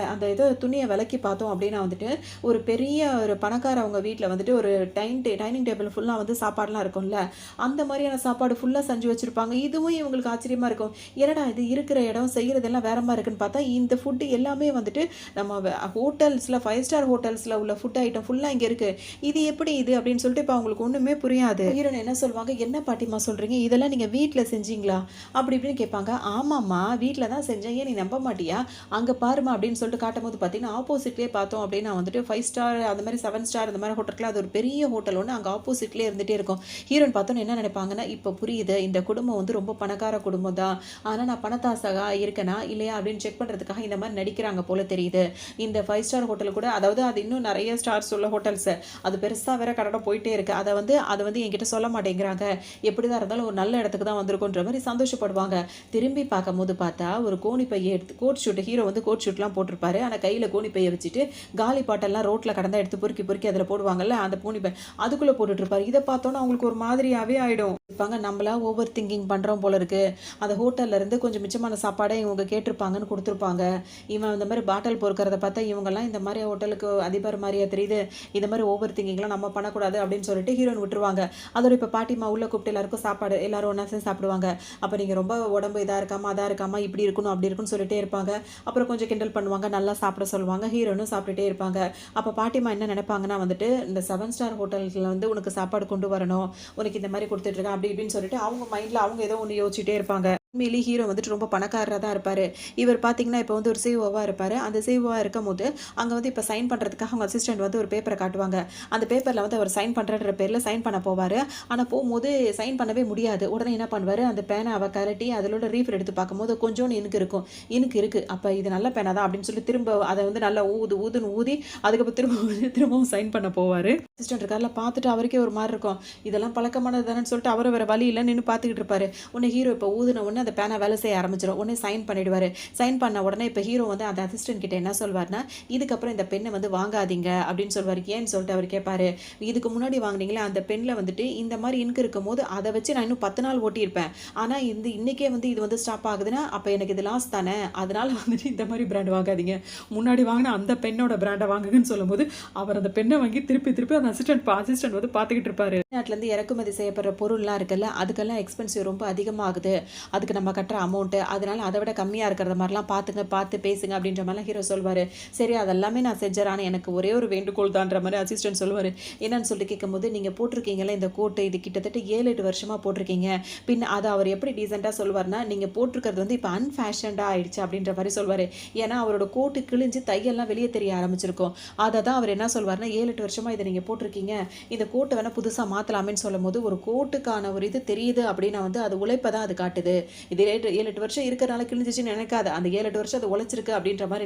இத துணிய விலக்கி பார்த்தோம் அப்படின்னா வந்துட்டு, ஒரு பெரிய ஒரு பணக்காரவங்க வீட்ல வந்துட்டு ஒரு டைனிங் டேபிள் ஃபுல்லா வந்து சாப்பாடுலாம் இருக்கும்ல. அந்த மாரியான சாப்பாடு ஃபுல்லா செஞ்சு வச்சிருப்பாங்க. இதுவும் இவங்களுக்கு ஆச்சரியமா இருக்கும். என்னடா இது இருக்கிற இடம் செய்றதெல்லாம் வேற மாரி இருக்குன்னு பார்த்தா, இந்த ஃபுட் எல்லாமே வந்துட்டு நம்ம ஹோட்டல்ஸ்ல 5 ஸ்டார் ஹோட்டல்ஸ்ல உள்ள ஃபுட் ஐட்டம் ஃபுல்லா இங்க இருக்கு. இது எப்படி இது அப்படின்னு சொல்லிட்டு இப்ப அவங்களுக்கு ஒண்ணுமே புரியாது. ஹீரோயின் என்ன சொல்லுவாங்க சொல்லுவாங்க, "என்ன பாட்டிம்மா சொல்றீங்க? இதெல்லாம் நீங்க வீட்ல செஞ்சீங்களா?" அப்படி இப்படின்னு கேட்பாங்க. "ஆமாம்மா, வீட்ல தான் செஞ்சேன். ஏன் நீ நம்ப மாட்டியா? அங்க பாரும்மா" அப்படின்னு சொல்லிட்டு காட்டும்போது பார்த்தீங்கன்னா, ஆப்போசிட்லயே பார்த்தோம் அப்படின்னா வந்துட்டு 5 ஸ்டார் அந்த மாரி 7 ஸ்டார் அந்த மாரி ஹோட்டலுக்குலாம் அது ஒரு பெரிய ஹோட்டல் ஒண்ணு அங்க ஆப்போசிட்லயே இருந்துட்டே இருக்கும். ஹீரோயின் பார்த்தோன்னே என்ன நினைப்பாங்கன்னா, "இப்ப புரியுது. இந்த குடும்பம் வந்து ரொம்ப பணக்கார குடும்பம் தான். ஆனா நான் பணத்தாசையா இருக்கேனா, இல்லையா அப்படின்னு செக் பண்றதுக்காக இந்த மாரி நடிக்கிறாங்க போல தெரியுது. இந்த 5 ஸ்டார் ஹோட்டல் கூட அதாவது அது இன்னும் நெறைய ஸ்டார்ஸ் உள்ள ஹோட்டல்ஸ். அது பெருசா வேற கடை போயிட்டே இருக்கு. அத வந்து என்கிட்ட சொல்ல மாட்டேங்கிறாங்க. எப்படிதான் இருந்தாலும் ஒரு நல்ல இடத்துக்கு தான் வந்திருக்கோன்ற மாரி சந்தோஷப்படுவாங்க. திரும்பி பார்க்கும்போது பார்த்தா, ஒரு கோணி பைய எடுத்து கோட் ஷூட் ஹீரோ வந்து கோட் ஷூட்லாம் போட்டிருப்பாரு. ஆனா கையில கோணி பைய வச்சுட்டு, காலி பாட்டெல்லாம் ரோட்ல கடந்தா எடுத்து பொறுக்கி பொறுக்கி அதில போடுவாங்கல்ல, அந்த கோணி பை அதுக்குள்ள போட்டுட்டு இருப்பாரு. இத பார்த்தோன்னே அவங்களுக்கு ஒரு மாதிரியாவே ஆயிடும். இருப்பாங்க நம்மளா ஓவர் திங்கிங் பண்றோம் போல இருக்கு. அந்த ஹோட்டல்ல இருந்து கொஞ்சம் மிச்சமான சாப்பாட இவங்க கேட்டிருப்பாங்கன்னு குடுத்துருப்பாங்க. இவன் இந்த மாரி பாட்டில் பொறுக்கிறத பார்த்தா, இவங்கலாம் இந்த மாரி ஹோட்டலுக்கு அதிபர் மாரியா தெரியுது. இந்த மாரி ஓவர் திங்கிங்லாம் நம்ம பண்ணக்கூடாது அப்படின்னு சொல்லிட்டு ஹீரோயின் விட்டுருவாங்க. அதோட இப்ப பாட்டிம்மா உள்ள கூப்பிட்டு எல்லாருக்கும் சாப்பாடு எல்லாரும் ஒண்ணா சேர்ந்து சாப்பிடுவாங்க. அப்ப நீங்க ரொம்ப உடம்பு இதா இருக்காம, அதா இருக்காம, இப்படி இருக்கணும், அப்படி இருக்குன்னு சொல்லிட்டே இருப்பாங்க. அப்புறம் கொஞ்சம் கிண்டல் பண்ணுவாங்க. நல்லா சாப்பிட சொல்லுவாங்க. ஹீரோயினும் சாப்பிட்டுட்டே இருப்பாங்க. அப்ப பாட்டிம்மா என்ன நினைப்பாங்கன்னா வந்துட்டு, இந்த 7 ஸ்டார் ஹோட்டல்ல வந்து உனக்கு சாப்பாடு கொண்டு வரணும். உனக்கு இந்த மாரி குடுத்துட்டு இருக்கேன். அப்படி இப்படின்னு சொல்லிட்டு அவங்க மைண்ட்ல அவங்க ஏதோ ஒண்ணு யோசிச்சுட்டே இருப்பாங்க. உண்மையிலேயே ஹீரோ வந்துட்டு ரொம்ப பணக்காரரா தான் இருப்பாரு. இவர் பார்த்தீங்கன்னா, இப்ப வந்து ஒரு சிஇஓவா இருப்பாரு. அந்த சிஇஓவா இருக்கும்போது, அங்க வந்து இப்ப சைன் பண்றதுக்காக அவங்க அசிஸ்டன்ட் வந்து ஒரு பேப்பர காட்டுவாங்க. அந்த பேப்பர்ல வந்து அவர் சைன் பண்றேன்ற பேர்ல சைன் பண்ண போவாரு. ஆனா போம்போது சைன் பண்ணவே முடியாது. உடனே என்ன பண்ணுவாரு, அந்த பேனாவ கழட்டி அதிலோட ரீஃபில் எடுத்து பார்க்கும்போது கொஞ்சோண்டு இனுக்கு இருக்கும். இனுக்கு இருக்கு. அப்ப இது நல்ல பேனா தான் அப்படின்னு சொல்லி திரும்ப அத வந்து நல்லா ஊதுன்னு ஊதி, அதுக்கப்புறம் திரும்பவும் சைன் பண்ண போவாரு. அசிஸ்டன்ட் இருக்கார்ல பார்த்துட்டு அவருக்கே ஒரு மாரி இருக்கும். இதெல்லாம் பழக்கமானது தானேன்னு சொல்லிட்டு அவரும் வேற வழி இல்ல நின்னு பார்த்துக்கிட்டு இருப்பாரு. உடனே ஹீரோ இப்ப ஊதுன உடனே அந்த பேனா வேலை செய்ய ஆரம்பிச்சிரும். உடனே சைன் பண்ணிடுவாரு. சைன் பண்ண உடனே இப்ப ஹீரோ வந்து அந்த அசிஸ்டன்ட் கிட்ட என்ன சொல்வார்னா, "இதுக்கப்புறம் இந்த பெண்ண வந்து வாங்காதீங்க" அப்படின்னு சொல்வாரு. ஏன்னு சொல்லிட்டு அவர் கேட்பாரு. "இதுக்கு முன்னாடி வாங்குனீங்களே அந்த பென்ல வந்துட்டு இந்த மாரி இங்க் இருக்கும்போது அத வச்சு நான் இன்னும் 10 நாள் ஓட்டியிருப்பேன். ஆனா இன்னைக்கே வந்து இது வந்து ஸ்டாப் ஆகுதுன்னா, அப்ப எனக்கு இது லாஸ் தானே. அதனால வந்துட்டு இந்த மாரி பிராண்ட் வாங்காதீங்க. முன்னாடி வாங்குன அந்த பென்னோட பிராண்ட வாங்குங்கன்னு" சொல்லும்போது, அவர் அந்த பென்ன வாங்கி திருப்பி திருப்பி அந்த அசிஸ்டன்ட் வந்து பார்த்துக்கிட்டு இருப்பாரு. வெளிநாட்டுலேருந்து இறக்குமதி செய்யப்படுற பொருள்லாம் இருக்குல்ல, அதுக்கெல்லாம் எக்ஸ்பென்சிவ் ரொம்ப அதிகமாகுது. அதுக்கு நம்ம கட்டுற அமௌண்ட்டு, அதனால அத விட கம்மியா இருக்கிறத மாரிலாம் பார்த்து பேசுங்க அப்படின்ற மாரிலாம் ஹீரோ சொல்வாரு. சரி அதெல்லாமே நான் செஞ்சறேன். ஆனா எனக்கு ஒரே ஒரு வேண்டுகோள் தான்ற மாரி அசிஸ்டன்ட் சொல்லுவாரு. என்னன்னு சொல்லிட்டு கேட்கும்போது, "நீங்க போட்டிருக்கீங்கல்ல இந்த கோட்டு, இது கிட்டத்தட்ட 7, 8 வருஷமா போட்டிருக்கீங்க. பின்ன அத அவர் எப்படி டீசென்ட்டா சொல்வாருன்னா, நீங்க போட்டிருக்கிறது வந்து இப்ப அன்ஃபேஷன்டா ஆயிடுச்சு அப்படின்ற மாரி சொல்வாரு. ஏன்னா அவரோட கோட்டு கிழிஞ்சு தையெல்லாம் வெளிய தெரிய ஆரம்பிச்சிருக்கும். அத தான் அவர் என்ன சொல்வாருன்னா, 7, 8 வருஷமா இத நீங்க போட்டிருக்கீங்க. இந்த கோட்ட வேணா புதுசா மாத்தலாமேன்னு சொல்லும்போது, ஒரு கோட்டுக்கான ஒரு இது தெரியுது அப்படின்னா வந்து அது உழைப்ப தான் அது காட்டுது. இது 7, 8 வருஷம் இருக்கிறனால கிழிஞ்சிச்சுன்னு நினைக்காத. அந்த 7, 8 வருஷம் அது உழைச்சிருக்கு அப்படின்ற மாரி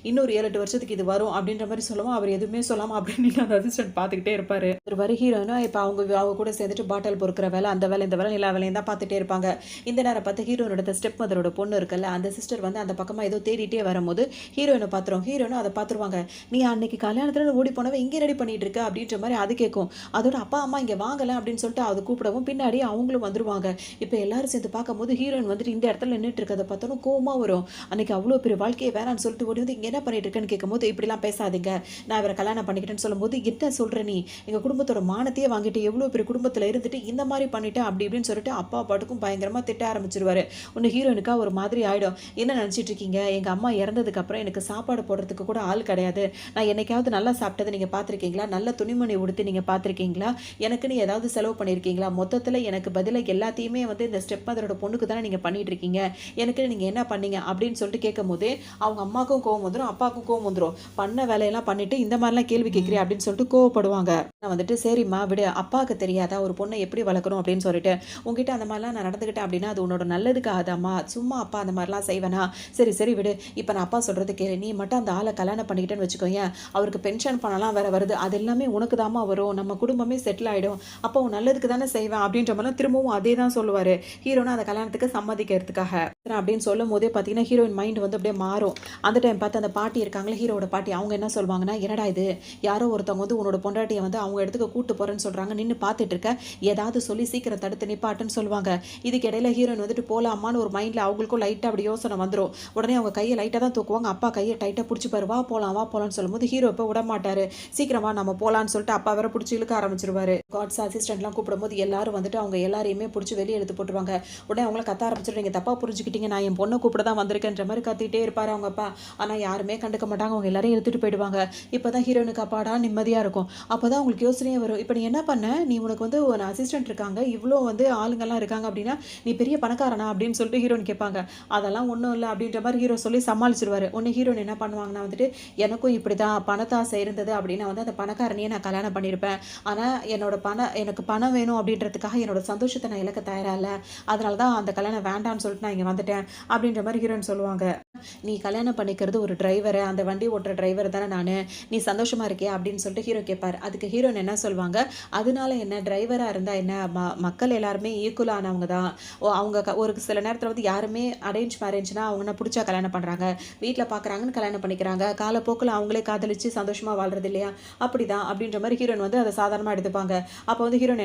இன்னொரு 7, 8 வருஷத்துக்கு இது வரும் அப்படின்ற மாரி சொல்லவும், அவர் எதுவுமே சொல்லாம அப்படியே நின்னு அந்த அசிஸ்டன்ட் பார்த்துக்கிட்டே இருப்பாரு. ஒரு ஹீரோயினா இப்ப அவங்க கூட சேர்ந்துட்டு பாட்டில் பொறுக்குற வேலை, அந்த வேலை, இந்த வேலை எல்லா வேலையும் தான் பார்த்துட்டே இருப்பாங்க. இந்த நேரம் பார்த்து ஹீரோயினோட ஸ்டெப் மதரோட பொண்ணு இருக்குல்ல, அந்த சிஸ்டர் வந்து அந்த பக்கமா ஏதோ தேடிட்டே வரும்போது ஹீரோயின பார்த்துரும். ஹீரோயினும் அத பார்த்துருவாங்க. "நீ அன்னைக்கு கல்யாணத்துல ஓடி போனவ இங்க ரெடி பண்ணிட்டு இருக்க" அப்படின்ற மாரி அது கேட்கும். அதோட அப்பா, அம்மா இங்க வாங்கல அப்படின்னு சொல்லிட்டு அது கூப்பிடவும் பின்னாடி அவங்களும் வந்துருவாங்க. இப்ப எல்லாரும் சேர்ந்து பார்க்கும்போது ஹீரோயின் வந்துட்டு இந்த இடத்துல நின்னுட்டு இருக்கத பார்த்தோன கோவமா வரும். அன்னைக்கு அவ்ளோ பெரிய வாழ்க்கைய வேணான்னு சொல்லிட்டு ஓடி வந்து இங்க என்ன பண்ணிட்டு இருக்கேன்னு கேட்கும்போது, "இப்படிலாம் பேசாதீங்க. நான் இவர கல்யாணம் பண்ணிக்கிட்டேன்னு" சொல்லும்போது, "என்ன சொல்ற நீ? எங்க குடும்பத்தோட மானத்தையே வாங்கிட்டு எவ்ளோ பெரிய குடும்பத்துல இருந்துட்டு இந்த மாரி பண்ணிட்ட" அப்படி இப்படின்னு சொல்லிட்டு அப்பா பாட்டுக்கும் பயங்கரமா திட்ட ஆரம்பிச்சுருவாரு. உடனே ஹீரோயினுக்கா ஒரு மாதிரி ஆயிடும். "என்ன நினைச்சிட்டு இருக்கீங்க? எங்க அம்மா இறந்ததுக்கு அப்புறம் எனக்கு சாப்பாடு போடுறதுக்கு கூட ஆள் கிடையாது. நான் என்னைக்காவது நல்லா சாப்பிட்டத நீங்க பார்த்துருக்கீங்களா? நல்ல துணிமணி உடுத்தி நீங்க பார்த்துருக்கீங்களா? எனக்குன்னு ஏதாவது செலவு பண்ணியிருக்கீங்களா? மொத்தத்துல எனக்கு பதிலா எல்லாத்தையுமே வந்து இந்த ஸ்டெப் மதரோட பொண்ணுக்கு தானே நீங்க பண்ணிட்டு இருக்கீங்க. எனக்குன்னு நீங்க என்ன பண்ணீங்க?" அப்படின்னு சொல்லிட்டு கேட்கும்போதே, அவங்க அம்மாக்கும் கோவம் வந்துரும், அப்பாவுக்கும் கோவம் வந்துரும். பண்ண வேலையெல்லாம் பண்ணிட்டு இந்த மாரிலாம் கேள்வி கேட்கிறியா அப்படின்னு சொல்லிட்டு கோவப்படுவாங்க. நான் வந்துட்டு, "சரிம்மா விடு. அப்பாவுக்கு தெரியாதா ஒரு பொண்ண எப்படி வளர்க்கணும் அப்படின்னு சொல்லிட்டு. உன்கிட்ட அந்த மாரிலாம் நான் நடந்துக்கிட்டேன் அப்படின்னா அது உன்னோட நல்லதுக்கு ஆகுதாம்மா? சும்மா அப்பா அந்த மாரிலாம் செய்வேனா? சரி சரி விடு. இப்ப நான் அப்பா சொல்றத கேளு. நீ மட்டும் அந்த ஆள கல்யாணம் பண்ணிக்கிட்டேன்னு வச்சுக்கோயேன், அவருக்கு பென்ஷன் பணம்லாம் வேற வருது. அது எல்லாமே உனக்கு தாம்மா வரும். நம்ம குடும்பமே செட்டில் ஆயிடும். அப்போ உன் நல்லதுக்கு தானே செய்வேன்" அப்படின்ற மாரிலாம் திரும்பவும் அதே தான் சொல்லுவாரு. ஹீரோனா அந்த கல்யாணத்துக்கு சம்மதிக்கிறதுக்காக. அப்படின்னு சொல்லும்போதே பார்த்தீங்கன்னா, ஹீரோயின் மைண்ட் வந்து அப்படியே மாறும். அந்த டைம் பார்த்து அந்த பாட்டி இருக்காங்கல்ல, ஹீரோவோட பாட்டி. அவங்க என்ன சொல்வாங்கன்னா, "என்னடா இது? யாரோ ஒருத்தவங்க வந்து உன்னோட பொண்டாட்டிய வந்து அவங்க இடத்துக்கு கூட்டு போறேன்னு சொல்றாங்க. நின்னு பார்த்துட்டு இருக்க. ஏதாவது சொல்லி சீக்கிரம் தடுத்து நிப்பாட்டுன்னு" சொல்லுவாங்க. இதுக்கு இடையில ஹீரோயின் வந்துட்டு போலாமான்னு ஒரு மைண்ட்ல அவங்களுக்கும் லைட்டா அப்படி யோசனை வந்துரும். உடனே அவங்க கைய லைட்டா தான் தூக்குவாங்க. அப்பா கைய டைட்டா புடிச்சுப்பாரு. "வா போலாம், வா போலாம்ன்னு" சொல்லும்போது ஹீரோ இப்ப விடமாட்டாரு. "சீக்கிரம் வா நம்ம போலாம்ன்னு" சொல்லிட்டு அப்பா வேற புடிச்சு இழுக்க ஆரம்பிச்சுருவாரு. காட்ஸ் அசிஸ்டன்ட்லாம் கூப்பிடும்போது எல்லாரும் வந்துட்டு அவங்க எல்லாரையுமே புடிச்சு வெளிய இழுத்து போட்டுருவாங்க. உடனே அவங்கள கத்த ஆரம்பிச்சுட்டு, "நீங்க தப்பா புரிஞ்சுக்கிட்டீங்க. வந்துட்டீங்க, நான் என் பொண்ண கூப்பிட தான் வந்திருக்கேன்ற மாரி கத்திட்டே இருப்பாரு அவங்க அப்பா. ஆனா யாருமே கண்டுக்க மாட்டாங்க. அவங்க எல்லாரையும் இழுத்துட்டு போயிடுவாங்க. இப்பதான் ஹீரோயினுக்கு அப்பாடா நிம்மதியா இருக்கும். அப்பதான் உங்களுக்கு யோசனையே வரும். இப்ப நீ என்ன பண்ண? நீ உனக்கு வந்து ஒரு அசிஸ்டன்ட் இருக்காங்க. இவ்ளோ வந்து ஆளுங்கலாம் இருக்காங்க அப்டின்னா, நீ பெரிய பணக்காரனா? அப்டின்னு சொல்லிட்டு ஹீரோயின் கேட்பாங்க. அதெல்லாம் ஒண்ணும் இல்ல அப்டின்ற மாரி ஹீரோ சொல்லி சமாளிச்சுருவாரு. உடனே ஹீரோயின் என்ன பண்ணுவாங்கன்னா வந்துட்டு, எனக்கும் இப்படிதான் பணத்தாசை இருந்தது அப்டின்னா வந்து அந்த பணக்காரனையே நான் கல்யாணம் பண்ணியிருப்பேன். ஆனா எனக்கு பணம் வேணும் அப்டின்றதுக்காக என்னோட சந்தோஷத்த நான் இழக்க தயாரா இல்ல. அதனால தான் அந்த கல்யாணம் வேண்டான்னு சொல்லிட்டு நான் இங்க வந்துட்டேன். அப்டின்ற மாரி ஹீரோயின் சொல்லுவாங்க. நீ கல்யாணம் பண்ணிக்கிறது ஒரு டிரைவர, அந்த வண்டி ஓட்டுற டிரைவர் தானே நானு. நீ சந்தோஷமா இருக்கியா? அப்படின்னு சொல்லிட்டு ஹீரோ கேட்பாரு. அதுக்கு ஹீரோயின் என்ன சொல்வாங்க, அதனால என்ன டிரைவரா இருந்தா என்ன? மக்கள் எல்லாருமே ஈக்குவல் ஆனவங்க தான். அவங்க ஒரு சில நேரத்தில வந்து யாருமே அரேஞ்ச் மேரேஜ்னா அவங்கன்னா புடிச்சா கல்யாணம் பண்றாங்க. வீட்ல பார்க்குறாங்கன்னு கல்யாணம் பண்ணிக்கிறாங்க. காலப்போக்குல அவங்களே காதலிச்சு சந்தோஷமா வாழ்றது இல்லையா? அப்படிதான் அப்படின்ற மாரி ஹீரோயின் வந்து அத சாதாரணமா எடுத்துப்பாங்க. அப்ப வந்து ஹீரோ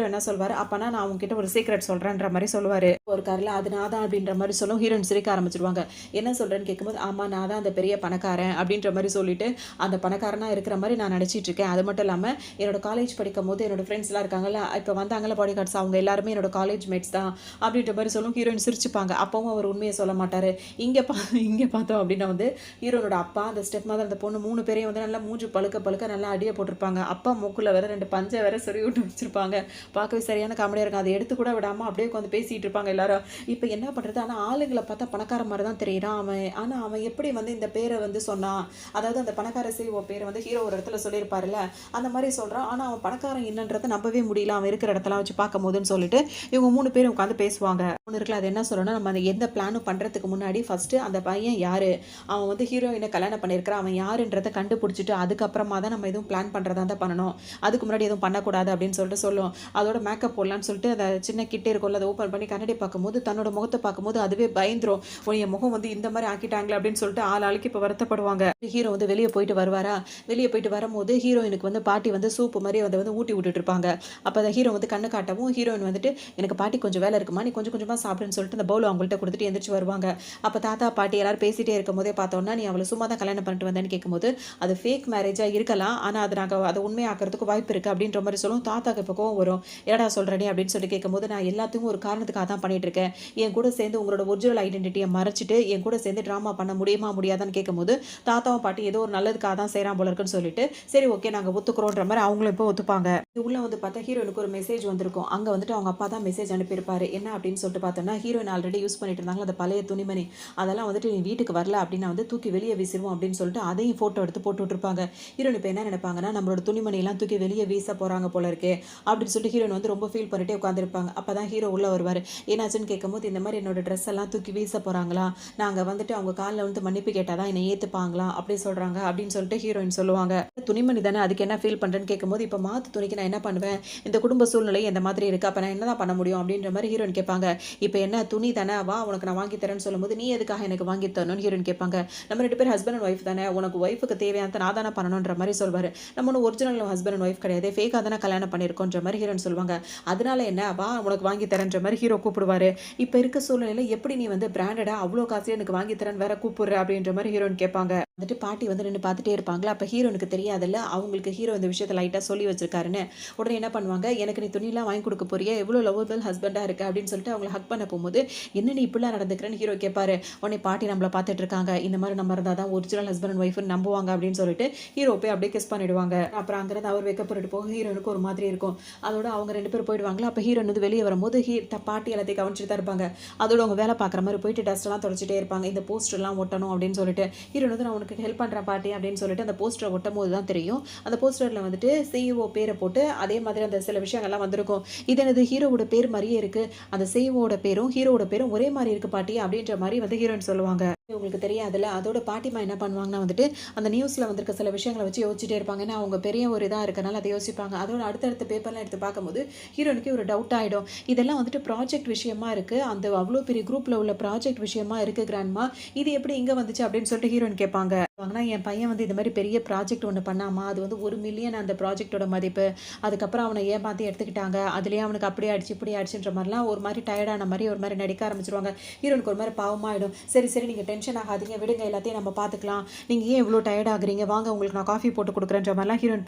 என்ன சொல்வாரு, அப்பனா நான் உன்கிட்ட ஒரு சீக்ரெட் சொல்றேன்ற மாரி சொல்லுவாரு. ஒரு கார்ல அது நான் தான் அப்படின்ற மாரி சொல்லும். ஹீரோயின் சிரிக்க ஆரம்பிச்சுருவாங்க. என்ன சொல்றேன்னு கேட்கும்போது, ஆமா நான் தான் அந்த பெரிய பணக்காரன் அப்படின்ற மாரி சொல்லிட்டு, அந்த பணக்காரனா இருக்கிற மாரி நான் நடிச்சிட்டு இருக்கேன். அது மட்டும் இல்லாம என்னோட காலேஜ் படிக்கும்போது என்னோட ஃப்ரெண்ட்ஸ்லாம் இருக்காங்கல்ல, இப்ப வந்தாங்கல்ல பாடி கார்ட்ஸ் அவங்க எல்லாருமே என்னோட காலேஜ் மேட்ஸ் தான் அப்படின்ற மாரி சொல்லும். ஹீரோயின் சிரிச்சுப்பாங்க. அப்பவும் அவர் உண்மைய சொல்ல மாட்டாரு. இங்க பா இங்க பார்த்தோம் அப்படின்னா வந்து ஹீரோனோட அப்பா, அந்த ஸ்டெப் மதர், அந்த பொண்ணு 3 பேரையும் வந்து நல்லா மூஞ்சி பழுக்க பழுக்க நல்லா அடிய போட்டிருப்பாங்க. அப்பா மூக்குல வேற 2 பஞ்ச வேற சொருவி விட்டு வச்சிருப்பாங்க. பார்க்கவே சரியான காமெடியா இருக்கும். அத எடுத்து கூட விடாம அப்படியே உட்காந்து பேசிட்டு இருப்பாங்க எல்லாரும். இப்ப என்ன பண்றது? ஆனா ஆளுங்கள பார்த்தா பணக்கார மாரி தான் தெரியிறான் அவன். ஆனா அவன் எப்படி வந்து இந்த பேர வந்து சொன்னான்? அதாவது அந்த பணக்கார சிஇஓ பேர வந்து ஹீரோ ஒரு இடத்துல சொல்லியிருப்பார்ல, அந்த மாரி சொல்றான். ஆனா அவன் பணக்காரன் என்னன்றத நம்பவே முடியல. அவன் இருக்கிற இடத்தெல்லாம் வச்சு பார்க்கும்போதுன்னு சொல்லிட்டு, இவங்க 3 பேரும் உட்காந்து பேசுவாங்க. ஒண்ணு இருக்குல்ல, அது என்ன சொல்லும்னா, நம்ம அந்த எந்த பிளானும் பண்றதுக்கு முன்னாடி ஃபர்ஸ்ட்டு அந்த பையன் யாரு? அவன் வந்து ஹீரோயின கல்யாணம் பண்ணியிருக்கிறான். அவன் யாருன்றத கண்டுபிடிச்சுட்டு, அதுக்கப்புறமா தான் நம்ம எதுவும் பிளான் பண்றதா இருந்தா பண்ணணும். அதுக்கு முன்னாடி எதுவும் பண்ணக்கூடாது அப்படின்னு சொல்லிட்டு சொல்லும். அதோட மேக்கப் போடலான்னு சொல்லிட்டு அந்த சின்ன கிட் இருக்கும்ல, அத ஓப்பன் பண்ணி கண்ணாடி பார்க்கும்போது, தன்னோட முகத்த பார்க்கும்போது அதுவே பயந்துரும். "ஓ! என் முகம் வந்து இந்த மாரி ஆக்கிட்டாங்களே" அப்படின்னு சொல்லிட்டு ஆளாளுக்கு இப்ப வருத்தப்படுவாங்க. ஹீரோ வந்து வெளிய போயிட்டு வருவாரா, வெளிய போயிட்டு வரும்போது ஹீரோயினுக்கு வந்து பாட்டி வந்து சூப்பு மாரி அத வந்து ஊட்டி விட்டுட்டு இருப்பாங்க. அப்ப அந்த ஹீரோ வந்து கண்ணு காட்டவும், ஹீரோயின் வந்துட்டு, "எனக்கு பாட்டி கொஞ்சம் வேலை இருக்குமா, நீ கொஞ்சம் கொஞ்சமா சாப்பிடுன்னு" சொல்லிட்டு அந்த பவுல அவங்கள்ட்ட குடுத்துட்டு எந்திரிச்சு வருவாங்க. அப்ப தாத்தா, பாட்டி எல்லாரும் பேசிட்டே இருக்கும்போதே பார்த்தோம்னா, "நீ அவள சும்மா தான் கல்யாணம் பண்ணிட்டு வந்தேன்னு" கேட்கும்போது, "அது ஃபேக் மேரேஜா இருக்கலாம். ஆனா அது நாங்க அத உண்மையாக்குறதுக்கு வாய்ப்பு இருக்கு" அப்படின்ற மாரி சொல்லும். தாத்தாக்கு இப்ப கோவம் வரும். "என்னடா சொல்ற நீ?" அப்படின்னு சொல்லி கேட்கும்போது, "நான் எல்லாத்துக்கும் ஒரு காரணத்துக்காக தான் பண்ணிட்டு இருக்கேன். என் கூட சேர்ந்து உங்களோட ஒரிஜினல் ஐடென்டிட்டிய மறைச்சுட்டு, என் கூட சேர்ந்து டிராமா பண்ண முடியுமா, முடியாதான்னு" கேட்கும்போது, தாத்தாவும் பாட்டியும் ஏதோ ஒரு நல்லதுக்காக தான் செய்றான் போல இருக்குன்னு சொல்லிட்டு, "சரி ஓகே நாங்க ஒத்துக்கிறோன்ற" மாரி அவங்களும் இப்போ ஒத்துப்பாங்க. உள்ள வந்து பார்த்தா ஹீரோயினுக்கு ஒரு மெசேஜ் வந்திருக்கும். அங்க வந்துட்டு அவங்க அப்பா தான் மெசேஜ் அனுப்பியிருப்பாரு. என்ன அப்படின்னு சொல்லிட்டு பார்த்தோம்னா, ஹீரோயின் ஆல்ரெடி யூஸ் பண்ணிட்டு இருந்தாங்கல்ல அந்த பழைய துணிமணி, அதெல்லாம் வந்துட்டு "நீ வீட்டுக்கு வரல அப்படின்னா வந்து தூக்கி வெளிய வீசிருவோம்" அப்படின்னு சொல்லிட்டு அதையும் ஃபோட்டோ எடுத்து போட்டு விட்டுருப்பாங்க. ஹீரோயின் இப்ப என்ன நினைப்பாங்கன்னா, நம்மளோட துணிமணி எல்லாம் தூக்கி வெளிய வீச போறாங்க போல இருக்கே அப்படின்னு சொல்லிட்டு ஹீரோயின் வந்து ரொம்ப ஃபீல் பண்ணிட்டே உட்கார்ந்திருப்பாங்க. அப்பதான் ஹீரோ உள்ள வருவாரு. என்னாச்சுன்னு கேட்கும்போது, "இந்த மாரி என்னோட ட்ரெஸ் எல்லாம் தூக்கி வீச போறாங்களாம். நாங்க வந்துட்டு அவங்க கால்ல விழுந்து மன்னிப்பு கேட்டா தான் என்னை ஏத்துப்பாங்களாம்" அப்படி சொல்றாங்க அப்படின்னு சொல்லிட்டு ஹீரோயின் சொல்லுவாங்க. துணிமணி தானே அதுக்கு என்ன ஃபீல் பண்றேன்னு கேட்கும்போது, "இப்ப மாத்து துணிக்கு நான் என்ன பண்ணுவேன்? இந்த குடும்ப சூழ்நிலை இந்த மாதிரி இருக்கு. அப்ப நான் என்னதான் பண்ண முடியும்?" அப்படின்ற மாரி ஹீரோயின் கேட்பாங்க. "இப்ப என்ன துணி தானே, வா உனக்கு நான் வாங்கி தரேன்னு" சொல்லும்போது, "நீ எதுக்காக எனக்கு வாங்கி தரணும்னு?" ஹீரோயின் கேட்பாங்க. "நம்ம 2 பேரும் ஹஸ்பண்ட் அண்ட் ஒய்ஃப் தானே. உனக்கு ஒய்ஃப்க்கு தேவையானத நான் தானே பண்ணணுன்ற" மாரி சொல்வாரு. "நம்ம ஒண்ணும் ஒரிஜினல் ஹஸ்பண்ட் அண்ட் ஒய்ஃப் கிடையாதே. ஃபேக்கா தானே கல்யாணம் பண்ணியிருக்கோன்ற" மாரி ஹீரோயின் சொல்லுவாங்க. "அதனால என்ன, வா உனக்கு வாங்கி தரேன்ற" மாரி ஹீரோ கூப்பிடுவாரு. "இப்ப இருக்க சூழ்நிலையில எப்படி நீ வந்து பிராண்டடா அவ்ளோ காசுல எனக்கு வாங்கி தரேன்னு வேற கூப்பிடுற?" அப்படின்ற மாரி ஹீரோயின் கேட்பாங்க. வந்துட்டு பாட்டி வந்து நின்னு பார்த்துட்டே இருப்பாங்களா. அப்ப ஹீரோனுக்கு தெரியாதுல்ல, அவங்களுக்கு ஹீரோ இந்த விஷயத்த லைட்டா சொல்லி வச்சிருக்காருன்னு. உடனே என்ன பண்ணுவாங்க, "எனக்கு நீ துணிலாம் வாங்கி குடுக்க போறியா? எவ்ளோ லவ்வபிள் ஹஸ்பண்டா இருக்க" அப்படின்னு சொல்லிட்டு அவங்கள ஹக் பண்ண போம்போது, "என்ன நீ இப்படிலாம் நடந்துக்கிறன்னு" ஹீரோ கேட்பாரு. உடனே பாட்டி நம்மள பார்த்துட்டு இருக்காங்க. இந்த மாரி நம்ம இருந்தா தான் ஒரிஜினல் ஹஸ்பண்ட் அண்ட் ஒய்ஃப்ன்னு நம்புவாங்க அப்படின்னு சொல்லிட்டு ஹீரோ போய் அப்படியே கிஸ் பண்ணிடுவாங்க. அப்புறம் அங்கிருந்து அவர் வெட்கப் போட்டுட்டு போக ஹீரோனுக்கு ஒரு மாதிரி இருக்கும். அதோட அவங்க 2 பேரும் போயிடுவாங்களா. அப்ப ஹீரோயின் வந்து வெளிய வரும்போது பாட்டி எல்லாத்தையும் கவனிச்சுட்டு தான் இருப்பாங்க. அதோட அவங்க வேலை பார்க்குற மாரி போயிட்டு டஸ்ட்லாம் தொடச்சிட்டே இருப்பாங்க. இந்த போஸ்டர்லாம் ஒட்டணும் அப்படின்னு சொல்லிட்டு. ஹீரோயின் வந்து, "நான் உனக்கு ஹெல்ப் பண்றேன் பாட்டி" அப்படின்னு சொல்லிட்டு அந்த போஸ்டர ஒட்டும்போது தான் தெரியும். அந்த போஸ்டர்ல வந்துட்டு சிஇஓ பேர போட்டு அதே மாதிரி அந்த சில விஷயங்கள்லாம் வந்திருக்கும். "இது என்னது ஹீரோவோட பேர் மாரியே இருக்கு. அந்த சிஇஓவோட பேரும், ஹீரோவோட பேரும் ஒரே மாரி இருக்கு பாட்டி" அப்படின்ற மாரி வந்து ஹீரோயின் சொல்லுவாங்க. உங்களுக்கு தெரியாதுல்ல. அதோட பாட்டிம்மா என்ன பண்ணுவாங்கன்னா வந்துட்டு, அந்த நியூஸ்ல வந்திருக்க சில விஷயங்கள வச்சு யோசிச்சுட்டே இருப்பாங்க. ஏன்னா அவங்க பெரிய ஒரு இதா இருக்கனால அத யோசிப்பாங்க. அதோட அடுத்தடுத்த பேப்பர்லாம் எடுத்து பார்க்கும்போது, ஹீரோயினுக்கே ஒரு டவுட் ஆயிடும். இதெல்லாம் வந்துட்டு ப்ராஜெக்ட் விஷயமா இருக்கு. அந்த அவ்ளோ பெரிய குரூப்ல உள்ள ப்ராஜெக்ட் விஷயமா இருக்கு கிராண்ட்மா. இது எப்படி இங்க வந்துச்சு அப்படின்னு சொல்லிட்டு ஹீரோயின் கேட்பாங்க. வாங்கன்னா, என் பையன் வந்து இது மாரி பெரிய ப்ராஜெக்ட் ஒண்ணு பண்ணாமா, அது வந்து 1,000,000 அந்த ப்ராஜெக்ட்டோட மதிப்பு. அதுக்கப்புறம் அவன ஏமாத்தி எடுத்துக்கிட்டாங்க. அதுலயே அவனுக்கு அப்படி ஆயிடுச்சு, இப்படி ஆயிடுச்சுன்ற மாரிலாம் ஒரு மாரி டயர்டான மாரி ஒரு மாரி நடிக்க ஆரம்பிச்சுருவாங்க. ஹீரோனுக்கு ஒரு மாரி பாவமா ஆயிடும். சரி, சரி நீங்க டென்ஷன் ஆகாதீங்க. விடுங்க எல்லாத்தையும் நம்ம பார்த்துக்கலாம். நீங்க ஏன் இவ்ளோ டயர்ட் ஆகுறீங்க? வாங்க உங்களுக்கு நான் காஃபி போட்டு குடுக்குறேன்ற மாரிலாம் ஹீரோயின்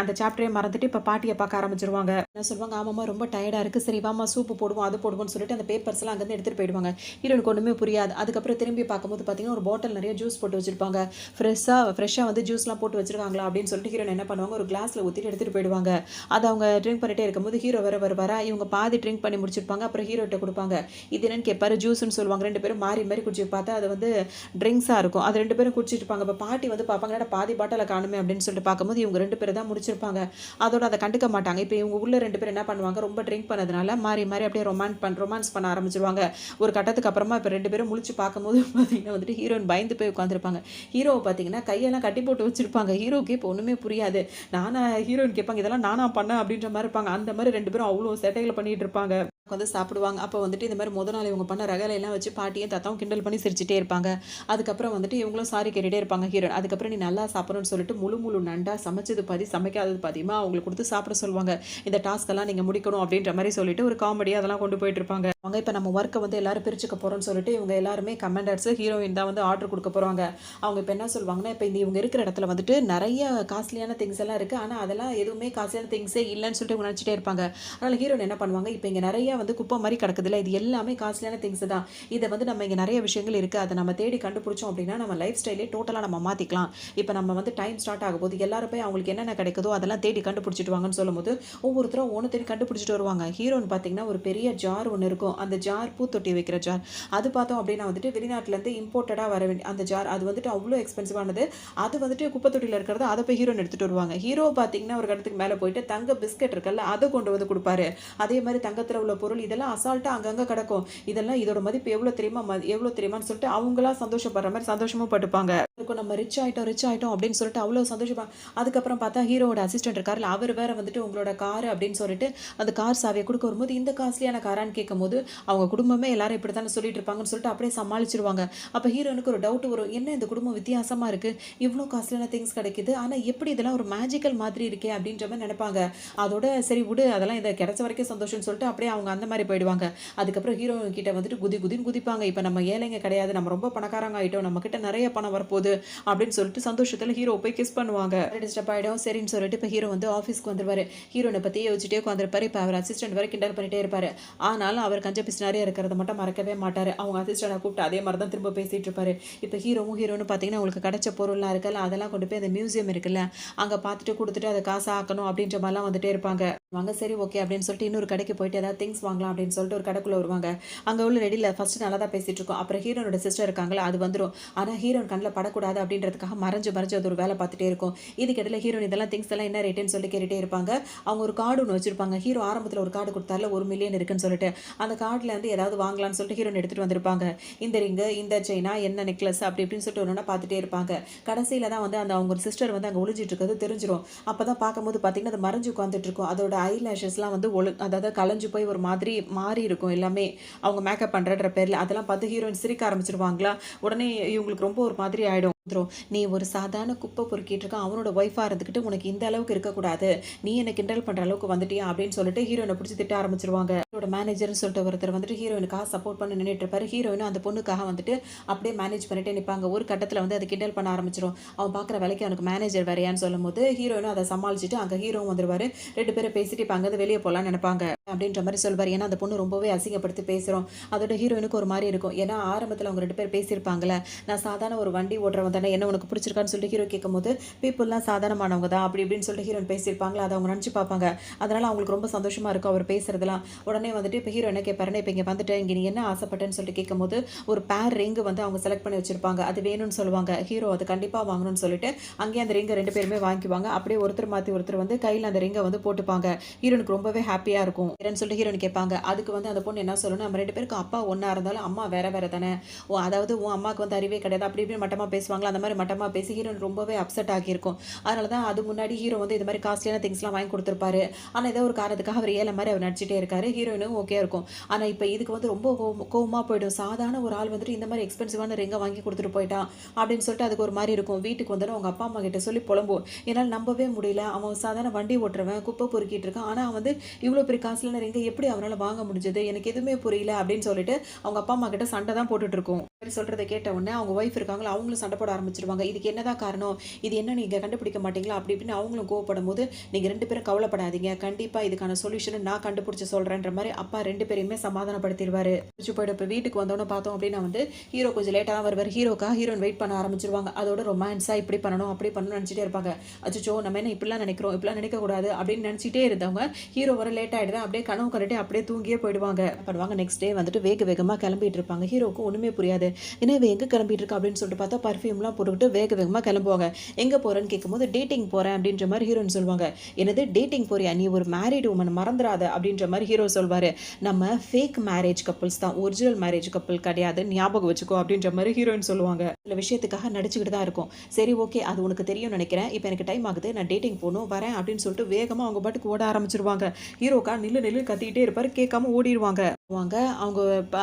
அந்த சாப்டரே மறந்துட்டு இப்ப பாட்டிய பார்க்க ஆரம்பிச்சுருவாங்க. என்ன சொல்லுவாங்க, ஆமாம்மா ரொம்ப டயர்டா இருக்கு. சரி வாம்மா சூப்பு போடுவோம், அது போடுவோம்ன்னு சொல்லிட்டு அந்த பேப்பர்ஸ்லாம் அங்கருந்து எடுத்துட்டு போயிடுவாங்க. ஹீரோனுக்கு ஒண்ணுமே புரியாது. அதுக்கப்புறம் திரும்பி பார்க்கும்போது பார்த்தீங்கன்னா, ஒரு பாட்டில் நெறைய ஜூஸ் போட்டு வச்சிருப்பாங்க. ஃப்ரெஷ்ஷா வந்து ஜூஸ்லாம் போட்டு வச்சிருக்காங்களா அப்படின்னு சொல்லிட்டு ஹீரோயின் என்ன பண்ணுவாங்க, ஒரு கிளாஸ்ல ஊத்திட்டு எடுத்துட்டு போயிடுவாங்க. அத அவங்க ட்ரிங்க் பண்ணிட்டே இருக்கும்போது ஹீரோ வேற வருவாரா, இவங்க பாதி ட்ரிங்க் பண்ணி முடிச்சிருப்பாங்க. அப்புறம் ஹீரோட்ட குடுப்பாங்க. இது என்னன்னு கேட்பாரு. ஜூஸ்ன்னு சொல்லுவாங்க. 2 பேரும் மாறி மாறி குடிச்சு பார்த்தா அது வந்து ட்ரிங்க்ஸா இருக்கும். அது 2 பேரும் குடிச்சிட்டு இருப்பாங்க. அப்ப பாட்டி வந்து பார்ப்பாங்க, என்னடா பாதி பாட்டில காணுமே அப்படின்னு சொல்லிட்டு பார்க்கும்போது இவங்க 2 பேரும் தான் முடிச்சிருப்பாங்க. அதோட அத கண்டுக்க மாட்டாங்க. இப்ப இவங்க உள்ள 2 பேரும் என்ன பண்ணுவாங்க, ரொம்ப ட்ரிங்க் பண்ணதுனால மாறி மாறி அப்படியே ரொமான்ஸ் பண்ண ஆரம்பிச்சுருவாங்க. ஒரு கட்டத்துக்கு அப்புறமா இப்ப 2 பேரும் முழிச்சு பார்க்கும்போது பார்த்தீங்கன்னா வந்துட்டு ஹீரோயின் பயந்து போய் உட்கார்ந்திருப்பாங்க. ஹீரோவ பார்த்தீங்கன்னா கையெல்லாம் கட்டி போட்டு வச்சிருப்பாங்க. ஹீரோவுக்கு இப்போ ஒண்ணுமே புரியாது. ஹீரோயின் கேட்பாங்க, இதெல்லாம் நானா பண்ணேன் அப்படின்ற மாரி இருப்பாங்க. அந்த மாரி 2 பேரும் அவ்ளோ சேட்டைகள பண்ணிட்டு இருப்பாங்க. உட்காந்து சாப்பிடுவாங்க. அப்போ வந்துட்டு இந்த மாரி மொத நாள் இவங்க பண்ண ரகளையெல்லாம் வச்சு பாட்டியும், தாத்தாவும் கிண்டல் பண்ணி சிரிச்சுட்டே இருப்பாங்க. அதுக்கப்புறம் வந்துட்டு இவங்களும் சாரி கேட்டுட்டே இருப்பாங்க ஹீரோயின். அதுக்கப்புறம் நீ நல்லா சாப்பிடணும்னு சொல்லிட்டு முழு முழு நண்டா சமைச்சது பாதி, சமைக்காதது பாதியுமா அவங்களுக்கு குடுத்து சாப்பிட சொல்லுவாங்க. இந்த டாஸ்க் எல்லாம் நீங்க முடிக்கணும் அப்படின்ற மாரி சொல்லிட்டு ஒரு காமெடியா அதெல்லாம் கொண்டு போயிட்டு இருப்பாங்க. அவங்க இப்ப நம்ம வொர்க்க வந்து எல்லாரும் பிரிச்சுக்க போறோம்னு சொல்லிட்டு இவங்க எல்லாருமே கமாண்டர்ஸ், ஹீரோயின் தான் வந்து ஆர்டர் குடுக்க போறாங்க. அவங்க இப்ப என்ன சொல்லுவாங்கன்னா, இப்ப இவங்க இருக்கிற இடத்துல வந்துட்டு நெறைய காஸ்ட்லியான திங்ஸ் எல்லாம் இருக்கு. ஆனா அதெல்லாம் எதுவுமே காஸ்ட்லியான திங்ஸே இல்லன்னு சொல்லிட்டு இவங்க நினைச்சுட்டே இருப்பாங்க. அதனால ஹீரோயின் என்ன பண்ணுவாங்க, இப்ப இங்க நெறைய வந்து குப்பை மாரி கிடக்குதுல்ல, இது எல்லாமே காஸ்ட்லியான திங்ஸ் தான். இத வந்து நம்ம இங்க நெறைய விஷயங்கள் இருக்கு. அத நம்ம தேடி கண்டுபிடிச்சோம் அப்படின்னா, நம்ம லைஃப் ஸ்டைலே டோட்டலா நம்ம மாத்திக்கலாம். இப்ப நம்ம வந்து டைம் ஸ்டார்ட் ஆகப்போது. எல்லாரும் போய் அவங்களுக்கு என்னென்ன கிடைக்குதோ அதெல்லாம் தேடி கண்டுபிடிச்சிட்டு வாங்கன்னு சொல்லும்போது, ஒவ்வொருத்தரும் ஒவ்வொன்னு தேடி கண்டுபிடிச்சிட்டு வருவாங்க. ஹீரோன்னு பார்த்தீங்கன்னா, ஒரு பெரிய ஜார் ஒண்ணு இருக்கும். அந்த ஜார் பூத்தொட்டி வைக்கிற ஜார். அது பார்த்தோம் அப்படின்னா வந்துட்டு வெளிநாட்டுலேருந்து இம்போர்ட்டடா வர வேண்டிய அந்த ஜார். அது வந்துட்டு அவ்ளோ எக்ஸ்பென்சிவானது. அது வந்துட்டு குப்பை தொட்டியில இருக்கிறத அத போய் ஹீரோயின் எடுத்துட்டு வருவாங்க. ஹீரோ பார்த்தீங்கன்னா, ஒரு இடத்துக்கு மேல போயிட்டு தங்க பிஸ்கட் இருக்குல்ல, அத கொண்டு வந்து குடுப்பாரு. அதே மாரி தங்கத்துல உள்ள பொருள் இதெல்லாம் அசால்ட்டா அங்கங்க கிடக்கும். இதெல்லாம் இதோட மதிப்பு எவ்வளோ தெரியுமா? எவ்வளோ தெரியுமான்னு சொல்லிட்டு அவங்களா சந்தோஷப்படுற மாரி சந்தோஷமும் பட்டுப்பாங்க. இருக்கும் நம்ம ரிச் ஆயிட்டோம் அப்படின்னு சொல்லிட்டு அவ்வளோ சந்தோஷமா அதுக்கப்புறம் பார்த்தா ஹீரோவோட அசிஸ்டன்ட் இருக்கார்ல, அவர் வேற வந்துட்டு உங்களோட கார் அப்படின்னு சொல்லிட்டு அந்த கார் சாவிய குடுக்க வரும்போது, இந்த காஸ்ட்லியான காரான்னு கேட்கும்போது, அவங்க குடும்பமே எல்லாரும் இப்படித்தானே சொல்லிட்டு இருப்பாங்கன்னு சொல்லிட்டு அப்படியே சமாளிச்சுருவாங்க. அப்ப ஹீரோனுக்கு ஒரு டவுட் வரும். என்ன இந்த குடும்பம் வித்தியாசமா இருக்கு. இவ்ளோ காஸ்ட்லியான திங்ஸ் கிடைக்குது. ஆனா எப்படி இதெல்லாம் ஒரு மேஜிக்கல் மாதிரி இருக்கே அப்படின்ற மாரி நெனைப்பாங்க. அதோட சரி விடு அதெல்லாம் இத கிடைச்ச வரைக்கும் சந்தோஷம்னு சொல்லிட்டு அப்படியே அவங்க அந்த மாரி போயிடுவாங்க. அதுக்கப்புறம் ஹீரோயின் கிட்ட வந்துட்டு குதி குதின்னு குதிப்பாங்க. இப்ப நம்ம ஏழைங்க கிடையாது. நம்ம ரொம்ப பணக்காரங்க ஆயிட்டோம். நம்ம கிட்ட நெறைய பணம் வரப்போது அப்படின்னு சொல்லிட்டு சந்தோஷத்துல ஹீரோ போய் கிஸ் பண்ணுவாங்க. டிஸ்டர்ப் ஆயிடும். சரின்னு சொல்லிட்டு இப்ப ஹீரோ வந்து ஆஃபீஸ்க்கு வந்துருவாரு. ஹீரோயின பத்தி யோசிச்சுட்டே உட்கார்ந்திருப்பாரு. இப்ப அவர் அசிஸ்டன்ட் வேற கிண்டல் பண்ணிட்டே இருப்பாரு. ஆனாலும் அவர் கஞ்ச பிசினாரியா இருக்கிறத மட்டும் மறக்கவே மாட்டாரு. அவங்க அசிஸ்டன்ட கூப்பிட்டு அதே மாரி தான் திரும்ப பேசிட்டு இருப்பாரு. இப்ப ஹீரோன்னு பார்த்தீங்கன்னா, உங்களுக்கு கிடைச்ச பொருள்லாம் இருக்குல்ல, அதெல்லாம் கொண்டு போய் அந்த மியூசியம் இருக்குல்ல, அங்க பார்த்துட்டு குடுத்துட்டு அத காசா ஆக்கணும் அப்படின்ற மாரிலாம் வந்துட்டே இருப்பாங்க. வாங்க சரி ஓகே அப்படின்னு சொல்லிட்டு இன்னொரு கடைக்கு போயிட்டு ஏதாவது திங்ஸ் வாங்கலாம் அப்படின்னு சொல்லிட்டு ஒரு கடைக்குள்ள வருவாங்க. அங்க உள்ள ரெடியில ஃபர்ஸ்ட் நல்லா தான் பேசிட்டு இருக்கோம். அப்புறம் ஹீரோனோட சிஸ்டர் இருக்காங்கல்ல, அது வந்துரும். ஆனா ஹீரோயின் கண்ல படக்கூடாது அப்படின்றதுக்காக மறைஞ்சு மறைஞ்சு அது ஒரு வேலை பார்த்துட்டே இருக்கும். இதுக்கிடையில ஹீரோயின் இதெல்லாம் திங்ஸ் எல்லாம் என்ன ரேட்டுன்னு சொல்லி கேட்டுட்டே இருப்பாங்க. அவங்க ஒரு கார்டு ஒண்ணு வச்சிருப்பாங்க. ஹீரோ ஆரம்பத்துல ஒரு கார்டு குடுத்தார்ல 1,000,000 இருக்குன்னு சொல்லிட்டு. அந்த கார்டுல இருந்து ஏதாவது வாங்கலாம்னு சொல்லிட்டு ஹீரோயின் எடுத்துட்டு வந்திருப்பாங்க. இந்த ரிங்கு, இந்த செயினா, என்ன நெக்லஸ் அப்படி இப்படின்னு சொல்லிட்டு ஒண்ணு பார்த்துட்டே இருப்பாங்க. கடைசியில தான் வந்து அந்த அவங்க சிஸ்டர் வந்து அங்க ஒளிஞ்சிட்டு இருக்கிறது தெரிஞ்சிரும். அப்பதான் பார்க்கும்போது பார்த்தீங்கன்னா, அது மறைஞ்சு உட்கார்ந்துட்டு இருக்கும். அதோட ஐ லேஷஸ்லாம் வந்து அதாவது கலைஞ்சு போய் ஒரு மாதிரி மாறி இருக்கும் எல்லாமே. அவங்க மேக்கப் பண்றன்ற பேர்ல. அதெல்லாம் பார்த்து ஹீரோயின் சிரிக்க ஆரம்பிச்சுருவாங்களா, உடனே இவங்களுக்கு ரொம்ப ஒரு மாதிரி ஆயிடும். நீ ஒரு சாதாரண குப்பை பொறுக்கிட்டு இருக்க அவனோட ஒய்ஃபா இருந்துகிட்டு உனக்கு இந்த அளவுக்கு இருக்கக்கூடாது. நீ என்ன கிண்டல் பண்ற அளவுக்கு வந்துட்டியா அப்படின்னு சொல்லிட்டு ஹீரோயினை பிடிச்சி திட்ட ஆரம்பிச்சிருவாங்க. ஹீரோட மேனேஜர்னு சொல்லிட்டு ஒருத்தர் வந்துட்டு ஹீரோயினுக்காக சப்போர்ட் பண்ணி நின்றுட்டு இருப்பாரு. ஹீரோயினும் அந்த பொண்ணுக்காக வந்துட்டு அப்படியே மேனேஜ் பண்ணிட்டே நிற்பாங்க. ஒரு கட்டத்தில் வந்து அதை கிண்டல் பண்ண ஆரம்பிச்சிரும். அவன் பார்க்குற வேலைக்கு அவனுக்கு மேனேஜர் வேறையான்னு சொல்லும் போது ஹீரோயினும் அதை சமாளிச்சுட்டு அங்கே ஹீரோவும் வந்துருவாரு. 2 பேரும் பேசிட்டு இப்போ அங்கேருந்து வெளியே போகலான்னு நினைப்பாங்க அப்படின்ற மாதிரி சொல்வார். ஏன்னா அந்த பொண்ணு ரொம்பவே அசிங்கப்படுத்தி பேசுகிறோம். அதோட ஹீரோயினுக்கு ஒரு மாதிரி இருக்கும். ஏன்னா ஆரம்பத்தில் அவங்க 2 பேர் பேசியிருப்பாங்களே, நான் சாதாரண ஒரு வண்டி ஓட்டுறவன் தானே, என்ன உனக்கு பிடிச்சிருக்கான்னு சொல்லிட்டு ஹீரோ கேட்கும்போது பீப்புளெலாம் சாதாரணமானவங்க தான் அப்படி இப்படின்னு சொல்லிட்டு ஹீரோயின் பேசியிருப்பாங்களா, அதை அவங்க நினச்சி பார்ப்பாங்க. அதனால அவங்களுக்கு ரொம்ப சந்தோஷமா இருக்கும் அவர் பேசுறதுலாம். உடனே வந்துட்டு இப்போ ஹீரோ என்ன கேட்பாருன்னா, இப்போ இங்கே வந்துட்டு இங்கே நீ என்ன ஆசைப்பட்டேன்னு சொல்லிட்டு கேட்கும்போது ஒரு பேர் ரிங்கு வந்து அவங்க செலக்ட் பண்ணி வச்சிருப்பாங்க. அது வேணும்னு சொல்லுவாங்க. ஹீரோ அது கண்டிப்பாக வாங்கணும்னு சொல்லிட்டு அங்கேயே அந்த ரிங்கை 2 பேருமே வாங்கிக்குவாங்க. அப்படியே ஒருத்தர் மாற்றி ஒருத்தர் வந்து கையில் அந்த ரிங்கை வந்து போட்டுப்பாங்க. ஹீரோனுக்கு ரொம்பவே ஹாப்பியாக இருக்கும். வேறன்னு சொல்லிட்டு ஹீரோயின் கேட்பாங்க. அதுக்கு வந்து அந்த பொண்ணு என்ன சொல்லணும், நம்ம 2 பேருக்கும் அப்பா ஒண்ணா இருந்தாலும் அம்மா வேற வேற தானே. அதாவது உன் அம்மாவுக்கு வந்து அறிவே கிடையாது. அப்படி இப்படின்னு மட்டமா பேசுவாங்களா, அந்த மாரி மட்டமா பேசி ஹீரோயின் ரொம்பவே அப்செட் ஆகியிருக்கும். அதனால தான் அது முன்னாடி ஹீரோ வந்து இந்த மாரி காஸ்ட்லியான திங்ஸ்லாம் வாங்கி குடுத்துருப்பாரு. ஆனா ஏதோ ஒரு காரணத்துக்காக அவர் ஏழை மாரி அவர் நடிச்சுட்டே இருக்காரு. ஹீரோயினும் ஓகேயா இருக்கும். ஆனா இப்ப இதுக்கு வந்து ரொம்ப கோவமா போயிடும். சாதாரண ஒரு ஆள் வந்துட்டு இந்த மாரி எக்ஸ்பென்சிவான ரிங்க வாங்கி குடுத்துட்டு போயிட்டான் அப்படின்னு சொல்லிட்டு அதுக்கு ஒரு மாரி இருக்கும். வீட்டுக்கு வந்தோனே அவங்க அப்பா, அம்மா கிட்ட சொல்லி புலம்பும். என்னால நம்பவே முடியல. அவன் சாதாரண வண்டி ஓட்டுறவன், குப்பை பொறுக்கிட்டு இருக்கான். ஆனா அவன் வந்து இவ்ளோ பெரிய காஸ்ட்லியான ரிங்க எப்படி அவனால வாங்க முடிஞ்சது? எனக்கு எதுவுமே புரியல அப்படின்னு சொல்லிட்டு அவங்க அப்பா, அம்மா கிட்ட சண்டை தான் போட்டுட்டு இருக்கும். சொல்றத கேட்ட உடனே அவங்க ஒய்ஃப் இருக்காங்களா, அவங்களும் சண்டை போட ஆரம்பிச்சுருவாங்க. இதுக்கு என்னதான் காரணம்? இது என்ன நீங்க கண்டுபிடிக்க மாட்டீங்களா? அப்படி இப்படின்னு அவங்களும் கோவப்படும்போது, நீங்க 2 பேரும் கவலைப்படாதீங்க. கண்டிப்பா இதுக்கான சொல்யூஷன நான் கண்டுபிடிச்சு சொல்றேன்ற மாரி அப்பா 2 பேரையுமே சமாதானப்படுத்திருவாரு. முடிச்சு போயிடும். இப்ப வீட்டுக்கு வந்தோனே பார்த்தோம் அப்படின்னா வந்து, ஹீரோ கொஞ்சம் லேட்டா தான் வருவாரு. ஹீரோக்காக ஹீரோயின் வெயிட் பண்ண ஆரம்பிச்சுருவாங்க. அதோட ரொமான்ஸா இப்படி பண்ணணும், அப்படி பண்ணணும்னு நினைச்சிட்டே இருப்பாங்க. அச்சச்சோ! நம்ம என்ன இப்படிலாம் நினைக்கிறோம், இப்படிலாம் நினைக்கக்கூடாது அப்படின்னு நினைச்சிட்டே இருந்தவங்க, ஹீரோ வர லேட் ஆயிடுது. அப்படியே கனவு கண்டுட்டு அப்படியே தூங்கியே போயிடுவாங்க. பண்ணுவாங்க நெக்ஸ்ட் டே வந்துட்டு வேக வேகமா கிளம்பிட்டு இருப்பாங்க. ஹீரோவுக்கு ஒண்ணுமே புரியாது. என்ன இவ எங்க கிளம்பிட்டு இருக்கா அப்படின்னு சொல்லிட்டு பார்த்தா பர்ஃப்யூம்லாம் போட்டுக்கிட்டு வேக வேகமா கிளம்புவாங்க. எங்க போறேன்னு கேட்கும்போது டேட்டிங் போறேன் அப்படின்ற மாதிரி ஹீரோயின் சொல்லுவாங்க. என்னது டேட்டிங் போறியா? நீ ஒரு மேரிட் உமன் மறந்துடாத அப்படின்ற மாதிரி ஹீரோ சொல்வாரு. நம்ம ஃபேக் மேரேஜ் கப்புள்ஸ் தான், ஒரிஜினல் மேரேஜ் கப்புள் கிடையாது, ஞாபகம் வச்சுக்கோ அப்படின்ற மாதிரி ஹீரோயின் சொல்லுவாங்க. சில விஷயத்துக்காக நடிச்சுக்கிட்டு தான் இருக்கும். சரி ஓகே, அது உனக்கு தெரியும் நினைக்கிறேன். இப்போ எனக்கு டைம் ஆகுது, நான் டேட்டிங் போகணும் வரேன் அப்படின்னு சொல்லிட்டு வேகமா அவங்க பாட்டுக்கு ஓட ஆரம்பிச்சிருவாங்க. ஹீரோக்கா நில்லு நில்லு கத்திக்கிட்டே இருப்பாரு. கேட்காம ஓடிடுவாங்க. அவங்க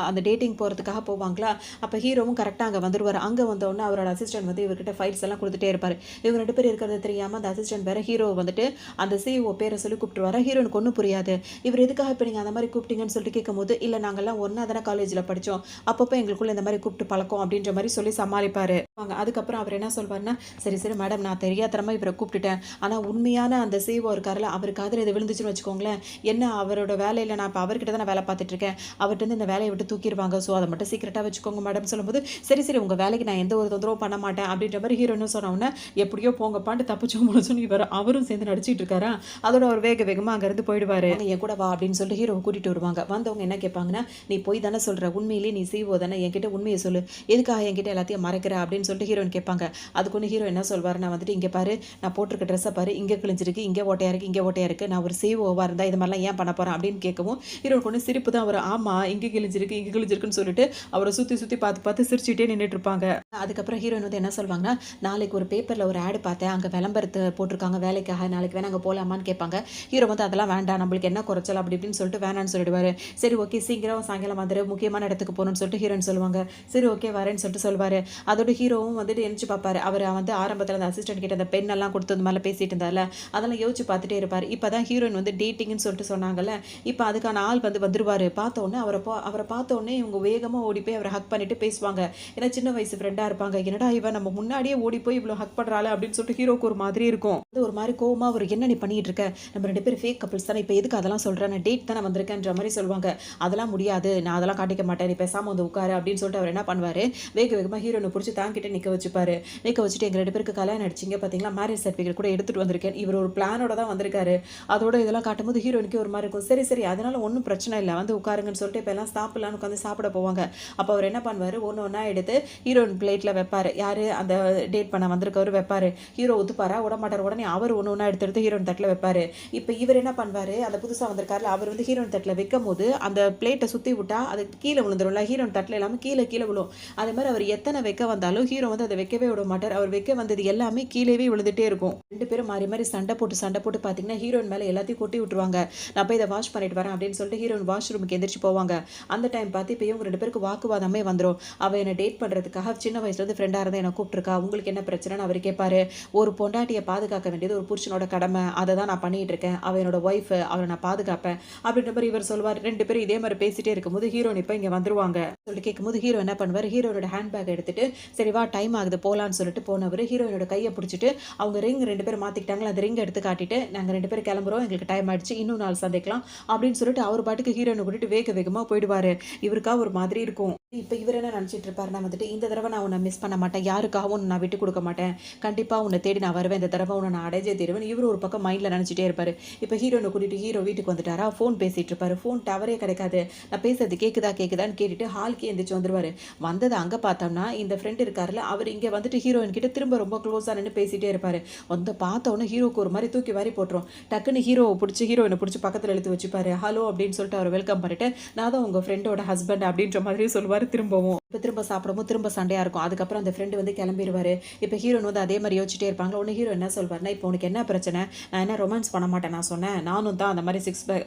அந்த டேட்டிங் போறதுக்காக போவாங்களா, அப்ப ஹீரோவும் கரெக்டா அங்க வந்துருவாரு. அங்க வந்தோனே அவரோட அசிஸ்டன்ட் வந்து இவர்கிட்ட ஃபைல்ஸ் எல்லாம் குடுத்துட்டே இருப்பாரு. இவங்க 2 பேரும் இருக்கிறது தெரியாம அந்த அசிஸ்டன்ட் வேற ஹீரோ வந்துட்டு அந்த சிஇஓ பேரை சொல்லி கூப்பிட்டுருவாரு. ஹீரோனுக்கு ஒண்ணும் புரியாது. இவர் எதுக்காக இப்ப நீங்க அந்த மாதிரி கூப்பிட்டீங்கன்னு சொல்லிட்டு கேட்கும்போது, இல்ல நாங்கெல்லாம் ஒண்ணா தானே காலேஜ்ல படிச்சோம். அப்பப்போ எங்களுக்குள்ள இந்த மாதிரி கூப்பிட்டு பழக்கம் அப்படின்ற மாதிரி சொல்லி சமாளிப்பாரு. அதுக்கப்புறம் அவர் என்ன சொல்வாருன்னா, சரி சரி மேடம், நான் தெரியாத்தனமா இவரை கூப்பிட்டுட்டேன். ஆனா உண்மையான அந்த சிஇஓ இருக்காருல்ல, அவர் காதுல இது விழுந்துச்சுன்னு வச்சுக்கோங்களேன், என்ன அவரோட வேலையில நான் இப்ப அவர்கிட்ட தானே வேலை பார்த்துட்டு இருக்கேன். அவர்ட்ட இருந்து இந்த வேலையை விட்டு தூக்கிடுவாங்க. ஸோ அதை மட்டும் சீக்கிரட்டா வச்சுக்கோங்க மேடம் சொல்லும்போது, சரி சரி உங்க வேலைக்கு நான் எந்த ஒரு தொந்தரவும் பண்ண மாட்டேன் அப்படின்ற மாதிரி ஹீரோன்னு சொன்ன உடனே, எப்படியோ போங்கப்பான்ட்டு தப்பிச்சோம் முழிச்சோன்னு இவர் அவரும் சேர்ந்து நடிச்சிட்டு இருக்காரா. அதோட அவர் வேக வேகமா அங்கிருந்து போயிடுவாரு. என் கூட வா அப்படின்னு சொல்லிட்டு ஹீரோவை கூட்டிட்டு வருவாங்க. வந்தவங்க என்ன கேட்பாங்கன்னா, நீ போய் தானே சொல்ற, உண்மையிலேயே நீ சிஓ தானே, என்கிட்ட உண்மையை சொல்லு, எதுக்காக என்கிட்ட எல்லாத்தையும் மறைக்கிற அப்படின்னு சொல்லிட்டு ஹீரோயின் கேட்பாங்க. அதுக்கு ஒன்று ஹீரோ என்ன சொல்வாரு, நான் வந்துட்டு இங்கே பாரு, நான் போட்டிருக்க ட்ரெஸ்ஸை பாரு, இங்கே கிழிஞ்சிருக்கு, இங்கே ஓட்டையா இருக்கு, இங்கே ஓட்டையா இருக்கு, நான் ஒரு சிஓவா இருந்தா இது மாதிரிலாம் ஏன் பண்ண போறேன் அப்படின்னு கேட்கவும் ஹீரோனுக்கு ஒன்று சிரிப்பு தான் வரும். ஆமா இங்கே கிழிஞ்சிருக்கு, இங்கே கிழிஞ்சிருக்குன்னு சொல்லிட்டு அவரை சுத்தி சுத்தி பார்த்து பார்த்து சிரிச்சுட்டே நின்றுட்டு இருப்பாங்க. அதுக்கப்புறம் ஹீரோயின் வந்து என்ன சொல்வாங்கன்னா, நாளைக்கு ஒரு பேப்பர்ல ஒரு ஆடு பார்த்தேன், அங்கே விளம்பரத்தை போட்டிருக்காங்க வேலைக்காக, நாளைக்கு வேணா அங்கே போகலாமான்னு கேட்பாங்க. ஹீரோ வந்து அதெல்லாம் வேண்டாம், நம்மளுக்கு என்ன குறைச்சல் அப்படி இப்படின்னு சொல்லிட்டு வேணான்னு சொல்லிடுவாரு. சரி ஓகே, சீக்கிரம் சாயங்காலம் வந்துரு, முக்கியமான இடத்துக்கு போகணும்னு சொல்லிட்டு ஹீரோயின் சொல்லுவாங்க. சரி ஓகே வரேன்னு சொல்லிட்டு சொல்வாரு. அதோட ஹீரோவும் வந்துட்டு எந்திச்சு பார்ப்பாரு. அவர் வந்து ஆரம்பத்தில் அந்த அசிஸ்டன்ட் கிட்ட அந்த பென் எல்லாம் கொடுத்து அந்த மாதிரி பேசிட்டு இருந்தால, அதெல்லாம் யோசிச்சு பார்த்துட்டே இருப்பாரு. இப்பதான் ஹீரோயின் வந்து டேட்டிங்னு சொல்லிட்டு சொன்னாங்கல்ல, இப்போ அதுக்கான ஆள் வந்துருவாரு. பார்த்த உடனே அவரை பார்த்த உடனே இவங்க வேகமா ஓடி போய் அவரை ஹக் பண்ணிட்டு பேசுவாங்க. ஏன்னா சின்ன வயசு ஃப்ரெண்டா இருப்பாங்க. என்னடா இவன் நம்ம முன்னாடியே ஓடி போய் இவ்வளவு ஹக் பண்றாளே அப்படின்னு சொல்லிட்டு ஹீரோக்கு ஒரு மாதிரி இருக்கும். ஒரு மாதிரி கோவமா அவர் என்ன நீ பண்ணிட்டு இருக்க, நம்ம 2 பேரும் ஃபேக் கப்பிள்ஸ் தானே, இப்போ எதுக்கு அதெல்லாம் சொல்றேன், நான் டேட் தானே வந்திருக்கேன்ற மாதிரி சொல்லுவாங்க. அதெல்லாம் முடியாது, நான் அதெல்லாம் காட்டிக்க மாட்டேன், நீ பேசாம வந்து உட்காரு அப்படின்னு சொல்லிட்டு அவர் என்ன பண்ணுவாரு, வேக வேகமா ஹீரோனை பிடிச்சி தாங்கிட்டு நிக்க வச்சுப்பாரு. நிக்க வச்சுட்டு எங்க 2 பேருக்கு கல்யாணம் அடிச்சிங்க பாத்தீங்களா, மேரேஜ் சர்டிஃபிகேட் கூட எடுத்துட்டு வந்திருக்கேன். இவர் ஒரு பிளானோட தான் வந்திருக்காரு. அதோட இதெல்லாம் காட்டும்போது ஹீரோனுக்கு ஒரு மாதிரி இருக்கும். சரி சரி அதனால ஒன்றும் பிரச்சனை இல்லை, வந்து உட்காருங்கன்னு சொல்லிட்டு இப்போ எல்லாம் சாப்பிடலான்னு உட்காந்து சாப்பிட போவாங்க. அப்போ அவர் என்ன பண்ணுவாரு, ஒன்று எடுத்து ஹீரோயின் பிளேட்ல வைப்பாரு. யாரு அந்த டேட் பண்ண வந்திருக்கவர் வைப்பாரு. ஹீரோ ஒத்துப்பாரா, விடமாட்டார். உடனே அவர் ஒன்று எடுத்து ஹீரோயின் தட்டில் வைப்பாரு. இப்போ இவர் என்ன பண்ணுவாரு, அந்த புதுசாக வந்திருக்காருல, அவர் வந்து ஹீரோயின் தட்டில் வைக்கும் போது அந்த பிளேட்டை சுற்றி விட்டா அது கீழே விழுந்துரும்ல, ஹீரோயின் தட்டில் இல்லாமல் கீழே கீழே விழும். அதே மாதிரி அவர் எத்தனை வைக்க வந்தாலும் ஹீரோ வந்து அதை வைக்கவே விட மாட்டார். அவர் வைக்க வந்தது எல்லாமே கீழேவே விழுந்துட்டே இருக்கும். 2 பேரும் மாறி மாறி சண்டை போட்டு பார்த்தீங்கன்னா ஹீரோயின் மேலே எல்லாத்தையும் கொட்டி விட்டுருவாங்க. நான் போய் இதை வாஷ் பண்ணிட்டு வரேன் அப்படின்னு சொல்லிட்டு ஹீரோயின் வாஷ் ரூமுக்கு எந்திரிச்சு போவாங்க. அந்த டைம் பார்த்து இப்போ இவங்க 2 பேருக்கு வாக்குவாதமே வந்துடும். அவ என்னை டேட் பண்ணுறதுக்காக சின்ன வயசுலேருந்து ஃப்ரெண்டாக இருந்தால் என்னை கூப்பிட்டுருக்கா, உங்களுக்கு என்ன பிரச்சனைன்னு அவர் கேட்பாரு. ஒரு பொண்டாட்டியை பாதுகாக்க வேண்டியது ஒரு புருஷனோட கடமை, அதை தான் நான் பண்ணிட்டு இருக்கேன், அவ என்னோட ஒய்ஃப், அவளை நான் பாதுகாப்பேன் அப்படின்ற மாதிரி இவர் சொல்வார். 2 பேரும் இதே மாதிரி பேசிட்டே இருக்கும்போது ஹீரோயின் இப்போ இங்கே வந்துருவாங்க சொல்லிட்டு கேட்கும்போது ஹீரோ என்ன பண்ணுவார், ஹீரோனோட ஹேண்ட்பேக் எடுத்துட்டு சரி வா டைம் ஆகுது போகலான்னு சொல்லிட்டு போனவர் ஹீரோயினோட கையை பிடிச்சிட்டு அவங்க ரிங் 2 பேரும் மாற்றிக்கிட்டாங்களா, அந்த ரிங் எடுத்து காட்டிட்டு நாங்கள் 2 பேரும் கிளம்புறோம், எங்களுக்கு டைம் ஆயிடுச்சு, இன்னும் நாள் சந்திக்கலாம் அப்படின்னு சொல்லிட்டு அவர் பாட்டுக்கு ஹீரோயினை கூட்டிட்டு வேக வேகமாக போயிடுவார். இவருக்கா ஒரு மாதிரி இருக்கும். இப்போ இவர் என்ன நினச்சிட்டு இருப்பாருன்னா வந்துட்டு, இந்த தடவை நான் உன்னை மிஸ் பண்ண மாட்டேன், யாருக்காகவும் உன்னை நான் விட்டு கொடுக்க மாட்டேன், கண்டிப்பாக உன்னை தேடி நான் வருவேன், இந்த தடவை உன்னை நான் அடைஞ்சே தருவேன். இவர் ஒரு பக்கம் மைண்டில் நினச்சிட்டே இருப்பார். இப்போ ஹீரோனை கூட்டிகிட்டு ஹீரோ வீட்டுக்கு வந்துட்டாரா, ஃபோன் பேசிகிட்டு இருப்பாரு. ஃபோன் டவரே கிடைக்காது. நான் பேசுறது கேட்குதான்னு கேட்டுட்டு ஹால்க்கே எந்திரிச்சு வந்துருவார். வந்தது அங்கே பார்த்தோம்னா இந்த ஃப்ரெண்ட் இருக்காருல்ல, அவர் இங்கே வந்துட்டு ஹீரோயின் கிட்ட திரும்ப ரொம்ப க்ளோஸாக நின்று பேசிகிட்டே இருப்பார். வந்து பார்த்தோன்னே ஹீரோக்கு ஒரு மாதிரி தூக்கி வாரி போட்டுரும். டக்குன்னு ஹீரோயினை பிடிச்சி பக்கத்தில் இழுத்து வச்சுப்பாரு. ஹலோ அப்படின்னு சொல்லிட்டு அவர் வெல்கம் பண்ணிட்டு, நான் தான் உங்கள் ஃப்ரெண்டோட ஹஸ்பண்ட் அப்படின்ற மாதிரி சொல்லுவார் திரும்பவும். இப்போ திரும்ப சாப்பிடும்போது திரும்ப சண்டையாக இருக்கும். அதுக்கப்புறம் அந்த ஃப்ரெண்டு வந்து கிளம்பிடுவார். இப்போ ஹீரோன் வந்து அதே மாதிரி யோசிச்சுட்டே இருப்பாங்க. ஒன்று ஹீரோ என்ன சொல்வார்னா, இப்போ உனக்கு என்ன பிரச்சனை, நான் என்ன ரொமான்ஸ் பண்ண மாட்டேன் நான் சொன்னேன், நானும் தான் அந்த மாதிரி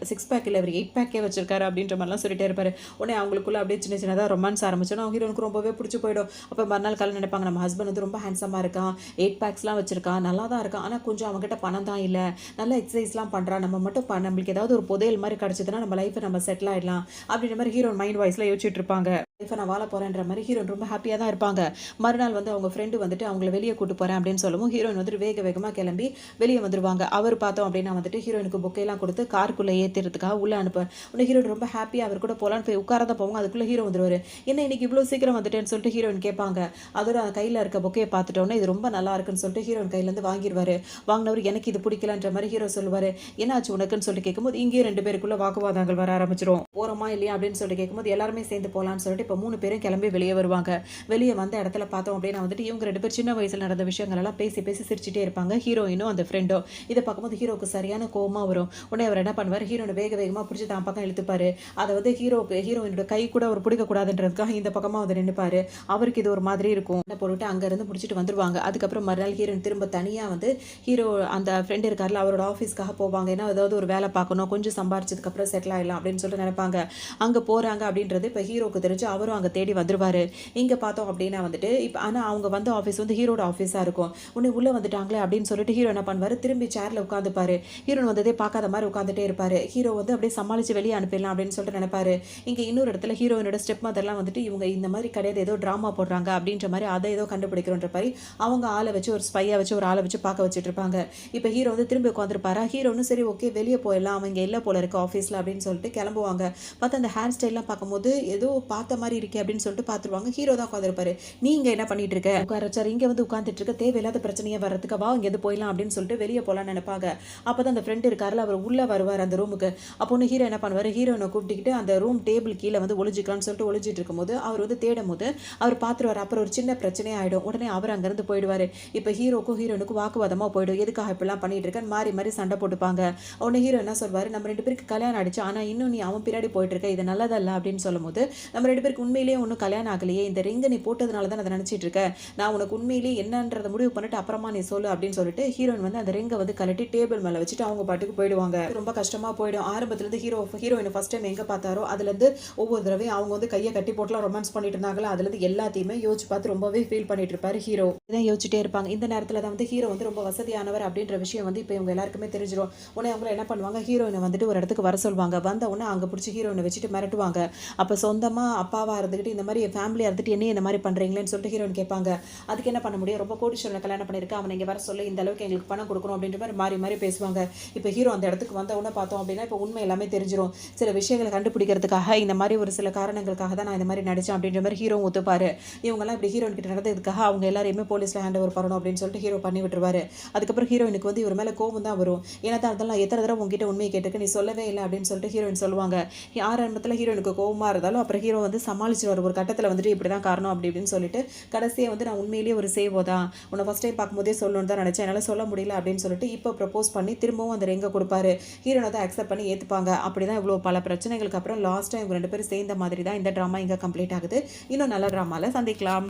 சிக்ஸ் பேக் இல்லை, அவர் 8 பேக்கே வச்சிருக்காரு அப்படின்ற மாதிரிலாம் சொல்லிட்டே இருப்பார். உடனே அவங்களுக்குள்ள அப்படியே சின்ன சின்னதாக ரொமான்ஸ் ஆரம்பிச்சோன்னா ஹீரோனுக்கு ரொம்பவே பிடிச்சி போயிடும். அப்போ மறுநாள் காலையில் நினைப்பாங்க, நம்ம ஹஸ்பண்ட் வந்து ரொம்ப ஹேண்ட்ஸமாக இருக்கான், 8 பேக்ஸ்லாம் வச்சிருக்கான், நல்லா தான் இருக்கான், ஆனால் கொஞ்சம் அவங்ககிட்ட பணம் தான் இல்லை, நல்ல எக்ஸசைஸ்லாம் பண்ணுறான், நம்ம மட்டும் நம்மளுக்கு ஏதாவது ஒரு புதையல் மாதிரி கிடச்சதுன்னா நம்ம லைஃப்பை நம்ம செட்டில் ஆகிடலாம் அப்படின்ற மாதிரி ஹீரோன் மைண்ட் வாய்ஸில் யோசிச்சுட்டு இருப்பாங்க. லைஃப்பை நான் வாழ போகிறேன்ற மாதிரி ஹீரோன் ரொம்ப ஹாப்பியாக தான் இருப்பாங்க. மறுநாள் வந்து அவங்க ஃப்ரெண்டு வந்துட்டு அவங்கள வெளியே கூட்டு போகிறேன் அப்படின்னு சொல்லவும் ஹீரோயின் வந்துட்டு வேக வேகமாக கிளம்பி வெளியே வந்துடுவாங்க. அவர் பார்த்தோம் அப்படின்னா வந்துட்டு ஹீரோயினுக்கு பொக்கையெல்லாம் கொடுத்து காருக்குள்ளே ஏற்றுறதுக்காக உள்ளே அனுப்ப உடனே ஹீரோயின் ரொம்ப ஹாப்பியாக அவர் கூட போகலான்னு போய் உட்காரதான் போவாங்க. அதுக்குள்ளே ஹீரோ வந்துடுவார். என்ன இன்னைக்கு இவ்வளோ சீக்கிரம் வந்துட்டேன்னு சொல்லிட்டு ஹீரோயின் கேட்பாங்க. அதோட அந்த கையில் இருக்க பொக்கையை பார்த்துட்டோன்னே இது ரொம்ப நல்லா இருக்குன்னு சொல்லிட்டு ஹீரோயின் கையிலேருந்து வாங்கிடுவார். வாங்கினவர் எனக்கு இது பிடிக்கலன்ற மாதிரி ஹீரோ சொல்லுவார். என்னாச்சு உனக்குன்னு சொல்லிட்டு கேட்கும்போது இங்கேயும் 2 பேருக்குள்ள வாக்குவாதங்கள் வர ஆரம்பிச்சிடும். போகிறோமா இல்லையா அப்படின்னு சொல்லிட்டு கேட்கும்போது எல்லாருமே சேர்ந்து போகலான்னு சொல்லிட்டு இப்போ 3 பேரும் கிளம்பி வெளியே வருவாங்க. வெளியே வந்த இடத்துல பார்த்தோம் அப்படின்னா வந்துட்டு இவங்க 2 பேர் சின்ன வயசில் நடந்த விஷயங்கள் எல்லாம் பேசி பேசி சிரிச்சிட்டே இருப்பாங்க, ஹீரோயினும் அந்த ஃப்ரெண்டும். இதை பார்க்கும்போது ஹீரோக்கு சரியான கோவமாக வரும். உடனே அவர் என்ன பண்ணுவார், ஹீரோனை வேக வேகமாக பிடிச்சி தான் பக்கம் இழுத்துப்பாரு. அதை வந்து ஹீரோயினோட கை கூட அவர் பிடிக்கக்கூடாதுன்றதுக்காக இந்த பக்கமாக வந்து நின்றுப்பாரு. அவருக்கு இது ஒரு மாதிரி இருக்கும். போட்டு அங்கேருந்து முடிச்சுட்டு வந்துருவாங்க. அதுக்கப்புறம் மறுநாள் ஹீரோயின் திரும்ப தனியாக வந்து ஹீரோ அந்த ஃப்ரெண்ட் இருக்கார்ல அவரோட ஆஃபீஸ்க்காக போவாங்க. ஏன்னா ஏதாவது ஒரு வேலை பார்க்கணும், கொஞ்சம் சம்பாரிச்சதுக்கப்புறம் செட்டில் ஆகிடலாம் அப்படின்னு சொல்லிட்டு நினைப்பாங்க. அங்கே போகிறாங்க அப்படின்றது இப்போ ஹீரோக்கு தெரிஞ்சு அவரும் அங்கே தேடி வந்துருவாரு. இங்கே பார்த்தோம் அப்படின்னா வந்துட்டு இப்போ ஆனால் அவங்க வந்து ஆஃபீஸ் வந்து ஹீரோட ஆஃபீஸாக இருக்கும். உடனே உள்ளே வந்துட்டாங்களே அப்படின்னு சொல்லிட்டு ஹீரோ என்ன பண்ணுவார், திரும்பி சேரில் உட்காந்துப்பாரு. ஹீரோன் வந்ததே பார்க்காத மாதிரி உட்காந்துட்டே இருப்பார். ஹீரோ வந்து அப்படியே சமாளித்து வெளியே அனுப்பிடலாம் அப்படின்னு சொல்லிட்டு நினைப்பாரு. இங்கே இன்னொரு இடத்துல ஹீரோயினோட ஸ்டெப் மதர்லாம் வந்துட்டு இவங்க இந்த மாதிரி கிடையாது, ஏதோ ட்ராமா போடுறாங்க அப்படின்ற மாதிரி அதை ஏதோ கண்டுபிடிக்கிறோன்ற மாதிரி அவங்க ஆளை வச்சு ஒரு ஸ்பையாக வச்சு ஒரு ஆளை வச்சு பார்க்க வச்சுட்டு இருப்பாங்க. இப்போ ஹீரோ வந்து திரும்பி உட்காந்துருப்பாரா. ஹீரோன்னு சரி ஓகே வெளியே போயிடலாம், அவங்க இல்லை போல இருக்கு ஆஃபீஸில் அப்படின்னு சொல்லிட்டு கிளம்புவாங்க. பார்த்து அந்த ஹேர் ஸ்டைல்லாம் பார்க்கும்போது ஏதோ பார்த்த மாதிரி இருக்கே அப்படின்னு சொல்லிட்டு பார்த்துருவாங்க. ஹீரோ தான் உட்காந்துருப்பாரு. நீ இங்கே என்ன பண்ணிட்டு இருக்க, உட்காரச்சார் இங்கே வந்து உட்காந்துட்டு இருக்க, தேவையில்லாத பிரச்சனையை வர்றதுக்கு வா இங்கே எது போயிடலாம் அப்படின்னு சொல்லிட்டு வெளியே போகலான்னு நினைப்பாங்க. அப்போ தான் அந்த ஃப்ரெண்ட் இருக்காருல அவர் உள்ளே வருவார் அந்த ரூமுக்கு. அப்போ ஒன்று ஹீரோ என்ன பண்ணுவார், ஹீரோனை கூப்பிட்டுக்கிட்டு அந்த ரூம் டேபிள் கீழே வந்து ஒளிஞ்சிக்கலாம்னு சொல்லிட்டு ஒளிஞ்சிட்டு இருக்கும்போது அவர் வந்து தேடும் போது அவர் பார்த்துருவார். அப்புறம் ஒரு சின்ன பிரச்சனையே ஆகிடும். உடனே அவர் அங்கேருந்து போயிடுவார். இப்போ ஹீரோக்கும் ஹீரோனுக்கும் வாக்குவாதமாக போயிடும். எதுக்காக இப்படிலாம் பண்ணிட்டு இருக்கேன்னு மாறி மாறி சண்டை போட்டுப்பாங்க. உடனே ஹீரோ என்ன சொல்வார், நம்ம 2 பேருக்கு கல்யாணம் ஆயிடுச்சு, ஆனால் இன்னும் நீ அவன் பின்னாடி போயிட்டு இருக்க, இது நல்லதல்ல அப்படின்னு சொல்லும் போது நம்ம 2 பேருக்கு உண்மையிலேயே ஒன்றும் கல்யாணம் ஆகலையே, இந்த ரிங்கை நீ போட்டதுனால தான் அதை நினச்சிட்டு இருக்க, நான் உனக்கு உண்மையிலேயே என்னன்றதை முடிவு பண்ணிட்டு அப்புறமா நீ சொல்லு அப்படின்னு சொல்லிட்டு ஹீரோயின் வந்து அந்த ரிங்கை வந்து கலட்டி டேபிள் மேலே வச்சுட்டு அவங்க பாட்டுக்கு போயிடுவாங்க. ரொம்ப கஷ்டமாக போயிடும். ஆரம்பத்துலேருந்து ஹீரோயின் ஃபர்ஸ்ட் டைம் எங்கே பார்த்தாரோ அதுலேருந்து ஒவ்வொரு தடவையும் அவங்க வந்து கையை கட்டி போட்டுலாம் ரொமான்ஸ் பண்ணிட்டு இருந்தாங்களா, அதுலேருந்து எல்லாத்தையுமே யோசிச்சு பார்த்து ரொம்பவே ஃபீல் பண்ணிட்டு இருப்பாரு ஹீரோ. இதான் யோசிச்சுட்டே இருப்பாங்க. இந்த நேரத்தில் தான் வந்து ஹீரோ வந்து ரொம்ப வசதியானவர் அப்படின்ற விஷயம் வந்து இப்போ இவங்க எல்லாருக்குமே தெரிஞ்சிடும். உடனே அவங்க என்ன பண்ணுவாங்க, ஹீரோயினை வந்துட்டு ஒரு இடத்துக்கு வர சொல்லுவாங்க. வந்த உடனே அங்கே பிடிச்சி ஹீரோயினை வச்சுட்டு மிரட்டுவாங்க. அப்போ சொந்தமாக அப்பாவாக இருந்துக்கிட்டு இந்த மாதிரி ஃபேமிலியாக இருந்துட்டு என்ன இந்த மாதிரி பண்ணுறீங்களேன்னு சொல்லிட்டு ஹீரோயின் கேட்பாங்க. அதுக்கு என்ன பண்ண முடியும், ரொம்ப கோடீஸ்வரனை கல்யாணம் பண்ணியிருக்கேன், அவனை இங்கே வர சொல்ல இந்த அளவுக்கு எங்களுக்கு பணம் கொடுக்கணும் அப்படின்ற மாதிரி மாறி மாறி பேசுவாங்க. இப்போ ஹீரோ அந்த இடத்துக்கு வந்த உடனே பார்த்தோம் அப்படின்னா இப்போ உண்மை எல்லாமே தெரிஞ்சிடும். சில விஷயங்களை கண்டுபிடிக்கிறதுக்காக இந்த மாதிரி ஒரு சில காரணங்களுக்காக தான் நான் இந்த மாதிரி நடித்தேன் அப்படின்ற மாதிரி ஹீரோ ஒத்துப்பாரு. இவங்கெல்லாம் இப்படி ஹீரோயின் கிட்ட நடந்ததுக்காக அவங்க எல்லாரையுமே போலீஸில் ஹேண்ட் ஓவர் பண்ணணும் அப்படின்னு சொல்லிட்டு ஹீரோ பண்ணி விட்டுருவாரு. அதுக்கப்புறம் ஹீரோயினுக்கு வந்து இவர் மேலே கோவம் தான் வரும். ஏன்னா தான் அதெல்லாம் எத்தனை தடவை உங்ககிட்ட உண்மையை கேட்டிருக்க, நீ சொல்லவே இல்லை அப்படின்னு சொல்லிட்டு ஹீரோயின் சொல்லுவாங்க. ஆரம்பத்தில் ஹீரோயினுக்கு கோவமாக இருந்தாலும் அப்புறம் ஹீரோ வந்து சமாளிச்சிருவார். ஒரு கட்டத்தில் வந்துட்டு இப்படி தான் காரணம் அப்படி இப்படின்னு சொல்லிட்டு கடைசியை வந்து நான் உண்மையிலேயே ஒரு சேவோ தான், உன்னை ஃபஸ்ட் டைம் பார்க்கும்போதே சொல்லணும்னு தான் நினச்சேன், என்னால் சொல்ல முடியல அப்படின்னு சொல்லிட்டு இப்போ ப்ரப்போஸ் பண்ணி திரும்பவும் அந்த ரிங்கை கொடுப்பாரு. ஹீரோனை தான் அக்செப்ட் பண்ணி ஏற்றுப்பாங்க. அப்படி தான் இவ்வளோ பல பிரச்சனைகளுக்கு அப்புறம் லாஸ்ட்டாக இவங்க 2 பேரும் சேர்ந்த மாதிரி தான் இந்த ட்ராமா இங்கே கம்ப்ளீட் ஆகுது. இன்னும் நல்ல ட்ராமாவில் சந்திக்கலாம்.